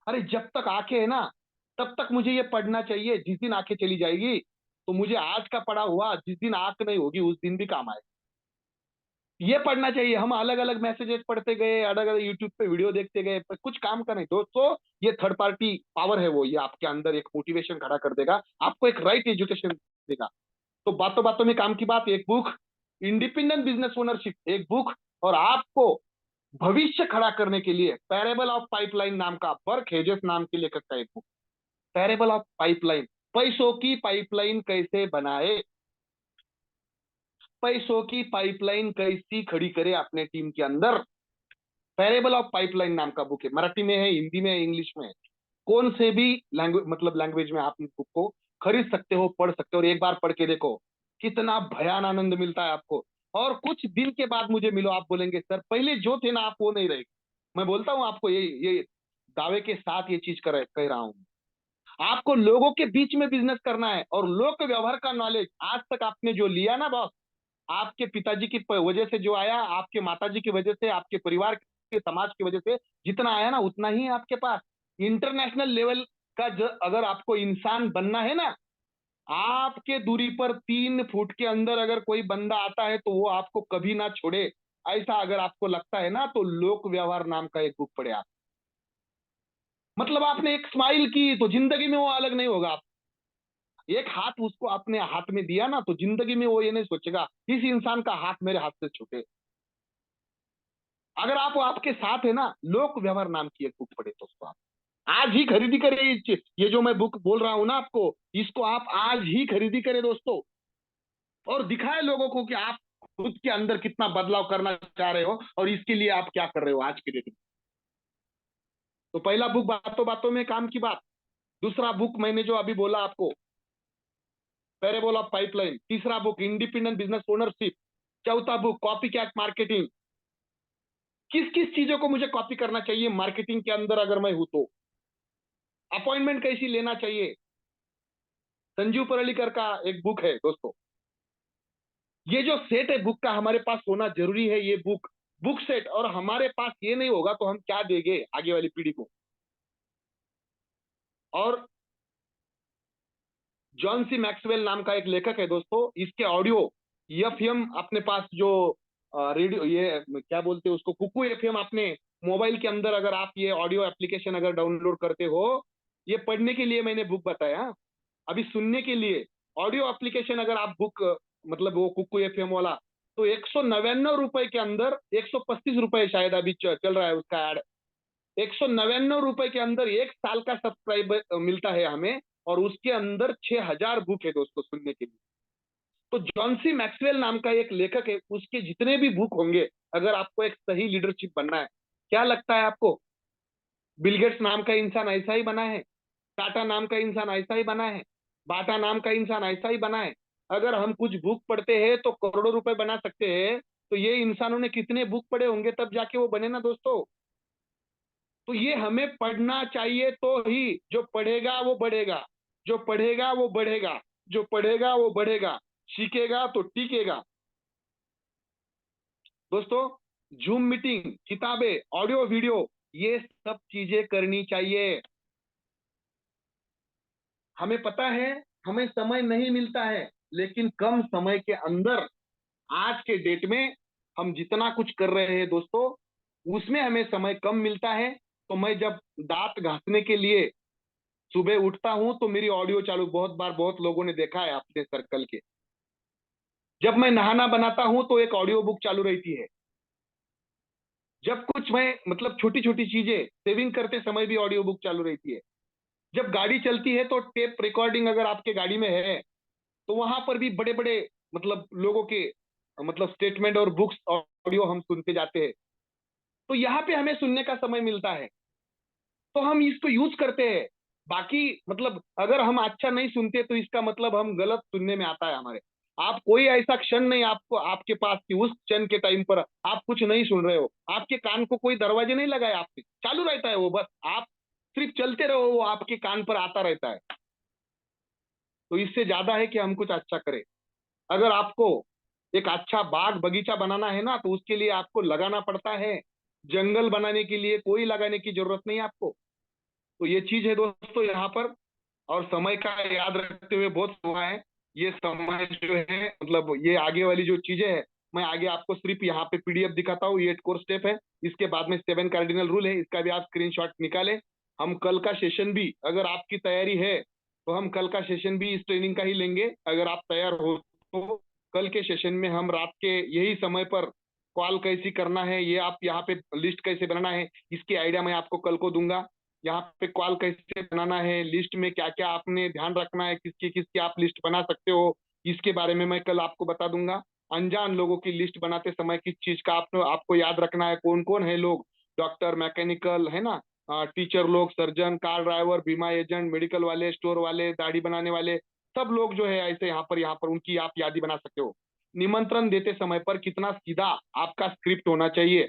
अरे जब तक आंखें है ना तब तक मुझे ये पढ़ना चाहिए। जिस दिन आंखें चली जाएगी तो मुझे आज का पढ़ा हुआ जिस दिन आंख नहीं होगी उस दिन भी काम आएगा। ये पढ़ना चाहिए। हम अलग अलग मैसेजेस पढ़ते गए, अलग अलग यूट्यूब पे वीडियो देखते गए, पर कुछ काम का नहीं दोस्तों। ये थर्ड पार्टी पावर है, वो ये आपके अंदर एक मोटिवेशन खड़ा कर देगा, आपको एक राइट एजुकेशन देगा। तो बातों बातों में काम की बात एक बुक, इंडिपेंडेंट बिजनेस ओनरशिप एक बुक, और आपको भविष्य खड़ा करने के लिए पैरेबल ऑफ पाइपलाइन नाम का, बर्क हेजेस नाम के लेखक का एक बुक, पैरेबल ऑफ पाइपलाइन। पैसों की पाइपलाइन कैसे बनाए, पैसों की पाइपलाइन कैसी खड़ी करे अपने टीम के अंदर। पैरेबल ऑफ पाइपलाइन नाम का बुक है, मराठी में है, हिंदी में है, इंग्लिश में है। कौन से भी लैंग्वेज में आप इस बुक को खरीद सकते हो, पढ़ सकते हो, और एक बार पढ़ के देखो कितना भयान आनंद मिलता है आपको। और कुछ दिन के बाद मुझे मिलो, आप बोलेंगे सर पहले जो थे ना आप वो नहीं रहे। मैं बोलता हूँ आपको, ये दावे के साथ ये चीज कह रहा हूँ। आपको लोगों के बीच में बिजनेस करना है, और लोक व्यवहार का नॉलेज आज तक आपने जो लिया ना बॉस, आपके पिताजी की वजह से जो आया, आपके माताजी की वजह से, आपके परिवार के समाज की वजह से जितना आया ना उतना ही है आपके पास। इंटरनेशनल लेवल का अगर आपको इंसान बनना है ना, आपके दूरी पर 3 फुट के अंदर अगर कोई बंदा आता है तो वो आपको कभी ना छोड़े, ऐसा अगर आपको लगता है ना, तो लोक व्यवहार नाम का एक बुक पढ़े आप। मतलब आपने एक स्माइल की तो जिंदगी में वो अलग नहीं होगा। आप एक हाथ उसको अपने हाथ में दिया ना, तो जिंदगी में वो ये नहीं सोचेगा इस इंसान का हाथ मेरे हाथ से छूटे। अगर आप आपके साथ है ना, लोक व्यवहार नाम की एक बुक पढ़े दोस्तों, आप आज ही खरीदी करें। ये जो मैं बुक बोल रहा हूं ना आपको, इसको आप आज ही खरीदी करें दोस्तों, और दिखाए लोगों को कि आप खुद के अंदर कितना बदलाव करना चाह रहे हो और इसके लिए आप क्या कर रहे हो आज के डेट में। तो पहला बुक बातों बातों में काम की बात, दूसरा बुक मैंने जो अभी बोला आपको पैरेबल ऑफ पाइपलाइन, तीसरा बुक इंडिपेंडेंट बिजनेस ओनरशिप, चौथा बुक कॉपी कैट मार्केटिंग। किस किस चीजों को मुझे कॉपी करना चाहिए मार्केटिंग के अंदर अगर मैं हूं तो, अपॉइंटमेंट कैसी लेना चाहिए, संजीव परलीकर का एक बुक है दोस्तों। ये जो सेट है बुक का हमारे पास होना जरूरी है, ये बुक सेट। और हमारे पास ये नहीं होगा तो हम क्या देंगे आगे वाली पीढ़ी को। और जॉन सी मैक्सवेल नाम का एक लेखक है दोस्तों, इसके ऑडियो एफएम अपने पास जो रेडियो, ये क्या बोलते हैं उसको, कुकू एफएम, अपने मोबाइल के अंदर अगर आप ये ऑडियो एप्लीकेशन अगर डाउनलोड करते हो, ये पढ़ने के लिए मैंने बुक बताया, अभी सुनने के लिए ऑडियो एप्लीकेशन अगर आप बुक मतलब वो कुकू एफएम वाला, तो 199 रुपए के अंदर, 135 रुपए शायद अभी चल रहा है उसका एड, 199 रुपए के अंदर 1 साल का सब्सक्राइबर मिलता है हमें, और उसके अंदर 6000 बुक है दोस्तों सुनने के लिए। तो जॉन सी मैक्सवेल नाम का एक लेखक है, उसके जितने भी बुक होंगे, अगर आपको एक सही लीडरशिप बनना है, क्या लगता है आपको बिल गेट्स नाम का इंसान ऐसा ही बना है, टाटा नाम का इंसान ऐसा ही बना है, बाटा नाम का इंसान ऐसा ही बना है। अगर हम कुछ बुक पढ़ते हैं तो करोड़ों रुपए बना सकते हैं, तो ये इंसानों ने कितने बुक पढ़े होंगे तब जाके वो बने ना दोस्तों। तो ये हमें पढ़ना चाहिए, तो ही जो पढ़ेगा वो बढ़ेगा, जो पढ़ेगा वो बढ़ेगा, जो पढ़ेगा वो बढ़ेगा, सीखेगा तो टीकेगा। दोस्तों, जूम मीटिंग, किताबें, ऑडियो वीडियो, ये सब चीजें करनी चाहिए। हमें पता है हमें समय नहीं मिलता है, लेकिन कम समय के अंदर आज के डेट में हम जितना कुछ कर रहे हैं दोस्तों, उसमें हमें समय कम मिलता है। तो मैं जब दांत घासने के लिए सुबह उठता हूं तो मेरी ऑडियो चालू, बहुत बार बहुत लोगों ने देखा है अपने सर्कल के। जब मैं नहाना बनाता हूं तो एक ऑडियो बुक चालू रहती है। जब कुछ मैं मतलब छोटी छोटी चीजें सेविंग करते समय भी ऑडियो बुक चालू रहती है। जब गाड़ी चलती है तो टेप रिकॉर्डिंग अगर आपके गाड़ी में है तो वहां पर भी बड़े बड़े मतलब लोगों के मतलब स्टेटमेंट और बुक्स ऑडियो हम सुनते जाते हैं। तो यहाँ पे हमें सुनने का समय मिलता है, तो हम इसको यूज करते हैं। बाकी मतलब अगर हम अच्छा नहीं सुनते तो इसका मतलब हम गलत सुनने में आता है हमारे। आप कोई ऐसा क्षण नहीं आपको आपके पास कि उस क्षण के टाइम पर आप कुछ नहीं सुन रहे हो, आपके कान को कोई दरवाजे नहीं लगाए, आपके चालू रहता है वो, बस आप सिर्फ चलते रहो, वो आपके कान पर आता रहता है। तो इससे ज्यादा है कि हम कुछ अच्छा करें। अगर आपको एक अच्छा बाग बगीचा बनाना है ना, तो उसके लिए आपको लगाना पड़ता है। जंगल बनाने के लिए कोई लगाने की जरूरत नहीं आपको। तो ये चीज है दोस्तों यहाँ पर। और समय का याद रखते हुए बहुत हुआ है, ये समय जो है मतलब ये आगे वाली जो चीजें है, मैं आगे आपको सिर्फ यहाँ पे पीडीएफ दिखाता हूँ। ये 8 कोर स्टेप है, इसके बाद में 7 कार्डिनल रूल है, इसका भी आप स्क्रीनशॉट निकालें। हम कल का सेशन भी, अगर आपकी तैयारी है तो हम कल का सेशन भी इस ट्रेनिंग का ही लेंगे। अगर आप तैयार हो तो कल के सेशन में हम रात के यही समय पर कॉल कैसी करना है, ये आप यहाँ पे लिस्ट कैसे बनाना है, इसकी आइडिया मैं आपको कल को दूंगा। यहाँ पे कॉल कैसे बनाना है, लिस्ट में क्या क्या आपने ध्यान रखना है, किसकी किसकी आप लिस्ट बना सकते हो, इसके बारे में मैं कल आपको बता दूंगा। अनजान लोगों की लिस्ट बनाते समय किस चीज का आपको याद रखना है, कौन कौन है लोग, डॉक्टर, मैकेनिकल है ना, टीचर लोग, सर्जन, कार ड्राइवर, बीमा एजेंट, मेडिकल वाले, स्टोर वाले, दाढ़ी बनाने वाले, सब लोग जो है ऐसे यहाँ पर उनकी आप यादी बना सकते हो। निमंत्रण देते समय पर कितना सीधा आपका स्क्रिप्ट होना चाहिए,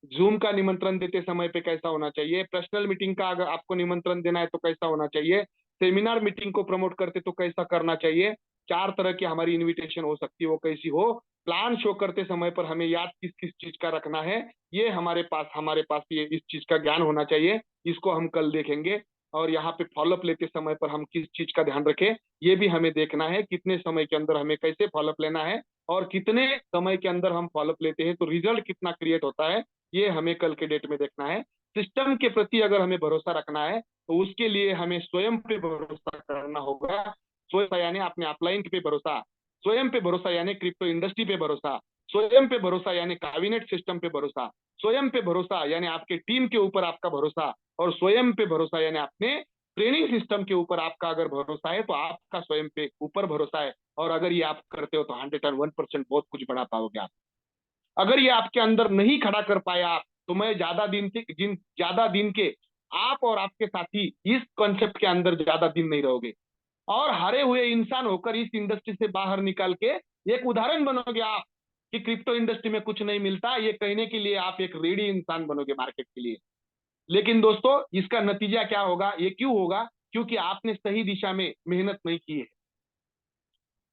जूम का निमंत्रण देते समय पे कैसा होना चाहिए, पर्सनल मीटिंग का अगर आपको निमंत्रण देना है तो कैसा होना चाहिए, सेमिनार मीटिंग को प्रमोट करते तो कैसा करना चाहिए, 4 तरह की हमारी इनविटेशन हो सकती है, वो कैसी हो, प्लान शो करते समय पर हमें याद किस किस चीज का रखना है, ये हमारे पास ये इस चीज का ज्ञान होना चाहिए। इसको हम कल देखेंगे। और यहाँ पे फॉलोअप लेते समय पर हम किस चीज का ध्यान रखें, ये भी हमें देखना है, कितने समय के अंदर हमें कैसे फॉलोअप लेना है, और कितने समय के अंदर हम फॉलोअप लेते हैं तो रिजल्ट कितना क्रिएट होता है, ये हमें कल के डेट में देखना है। सिस्टम के प्रति अगर हमें भरोसा रखना है तो उसके लिए हमें स्वयं पे भरोसा करना होगा। स्वयं यानी अपने अपलाइन पे भरोसा, स्वयं पे भरोसा यानी क्रिप्टो इंडस्ट्री पे भरोसा, स्वयं पे भरोसा यानी कैबिनेट सिस्टम पे भरोसा, स्वयं पे भरोसा यानी आपके टीम के ऊपर आपका भरोसा, और स्वयं पे भरोसा यानी अपने ट्रेनिंग सिस्टम के ऊपर आपका अगर भरोसा है तो आपका स्वयं पे ऊपर भरोसा है। और अगर ये आप करते हो तो 101% बहुत कुछ बढ़ा पाओगे आप। अगर ये आपके अंदर नहीं खड़ा कर पाया आप, तो मैं ज्यादा दिन के आप और आपके साथी इस कॉन्सेप्ट के अंदर ज्यादा दिन नहीं रहोगे, और हारे हुए इंसान होकर इस इंडस्ट्री से बाहर निकाल के एक उदाहरण बनोगे आप कि क्रिप्टो इंडस्ट्री में कुछ नहीं मिलता, ये कहने के लिए आप एक रेडी इंसान बनोगे मार्केट के लिए। लेकिन दोस्तों, इसका नतीजा क्या होगा, ये क्यों होगा, क्योंकि आपने सही दिशा में मेहनत नहीं की है।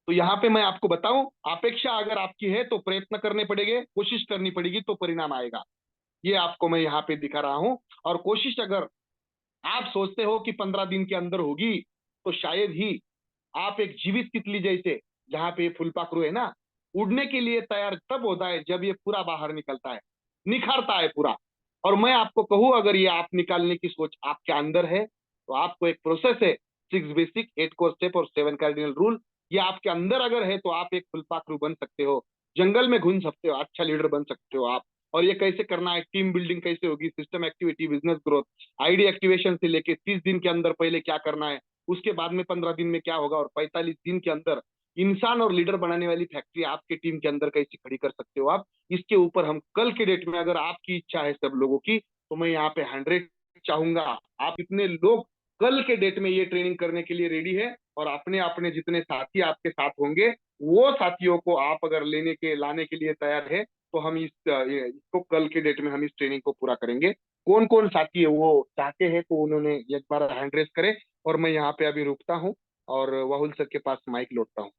तो यहाँ पे मैं आपको बताऊं, अपेक्षा अगर आपकी है तो प्रयत्न करने पड़ेंगे, कोशिश करनी पड़ेगी तो परिणाम आएगा। ये आपको मैं यहाँ पे दिखा रहा हूं। और कोशिश अगर आप सोचते हो कि 15 दिन के अंदर होगी, तो शायद ही आप एक जीवित तितली जैसे, जहाँ पे फुलपाखरू है ना, उड़ने के लिए तैयार तब होता है जब ये पूरा बाहर निकलता है, निखरता है पूरा। और मैं आपको कहूं, अगर ये आप निकालने की सोच आपके अंदर है तो आपको एक प्रोसेस है, 6 बेसिक, 8 कोर स्टेप और 7 कार्डिनल रूल, ये आपके अंदर अगर है तो आप एक फुलपाखरू बन सकते हो, जंगल में घूम सकते हो, अच्छा लीडर बन सकते हो आप। और ये कैसे करना है, टीम बिल्डिंग कैसे होगी, system activity, business growth, ID activation से लेके 30 दिन के अंदर पहले क्या करना है, उसके बाद में 15 दिन में क्या होगा, और 45 दिन के अंदर इंसान और लीडर बनाने वाली फैक्ट्री आपके टीम के अंदर कैसे खड़ी कर सकते हो आप। इसके ऊपर हम कल के डेट में, अगर आपकी इच्छा है सब लोगों की, तो मैं यहाँ पे चाहूंगा आप कितने लोग कल के डेट में ये ट्रेनिंग करने के लिए रेडी है, और अपने अपने जितने साथी आपके साथ होंगे वो साथियों को आप अगर लाने के लिए तैयार है, तो हम इसको कल के डेट में हम इस ट्रेनिंग को पूरा करेंगे। कौन कौन साथी है वो चाहते हैं तो उन्होंने एक बार हैंड रेस करे, और मैं यहाँ पे अभी रुकता हूँ और वाहुल सर के पास माइक लौटता हूँ।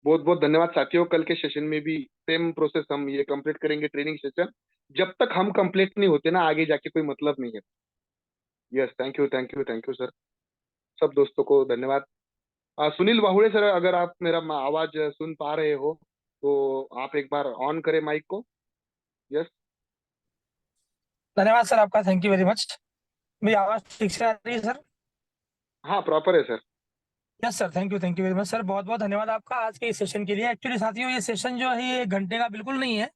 बहुत बहुत धन्यवाद साथियों। कल के सेशन में भी सेम प्रोसेस हम ये कंप्लीट करेंगे, ट्रेनिंग सेशन। जब तक हम कंप्लीट नहीं होते ना, आगे जाके कोई मतलब नहीं है। Yes, thank you thank you thank you sir. सब दोस्तों को धन्यवाद। सुनील वाहुड़े सर, अगर आप मेरा आवाज सुन पा रहे हो तो आप एक बार ऑन करें माइक को। यस। धन्यवाद सर आपका, थैंक यू वेरी मच। मेरी आवाज ठीक से आ रही है सर? हाँ, प्रॉपर है sir. Yes sir, thank you very much sir, बहुत बहुत धन्यवाद आपका आज के इस सेशन के लिए। एक्चुअली साथियों, ये सेशन जो है ये 1 घंटे का बिल्कुल नहीं है,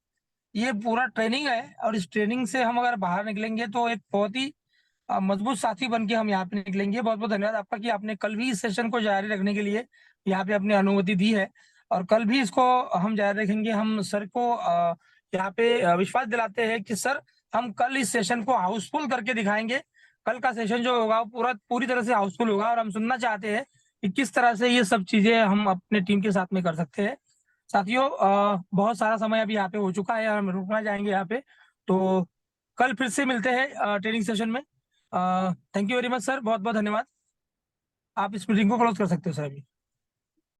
ये पूरा ट्रेनिंग है। और इस ट्रेनिंग से हम अगर बाहर निकलेंगे तो एक बहुत ही मजबूत साथी बन के हम यहाँ पे निकलेंगे। बहुत बहुत धन्यवाद आपका कि आपने कल भी इस सेशन को जारी रखने के लिए यहाँ पे अपनी अनुमति दी है, और कल भी इसको हम जारी रखेंगे। हम सर को यहाँ पे विश्वास दिलाते हैं कि सर हम कल इस सेशन को हाउसफुल करके दिखाएंगे। कल का सेशन जो होगा वो पूरी तरह से हाउसफुल होगा, और हम सुनना चाहते हैं कि किस तरह से ये सब चीजें हम अपने टीम के साथ में कर सकते हैं। साथियों, बहुत सारा समय अभी यहाँ पे हो चुका है, हम रुकना चाहेंगे यहाँ पे। तो कल फिर से मिलते हैं ट्रेनिंग सेशन में। Thank you very much sir, बहुत बहुत धन्यवाद। आप इस मीटिंग को क्लोज कर सकते हो सर अभी।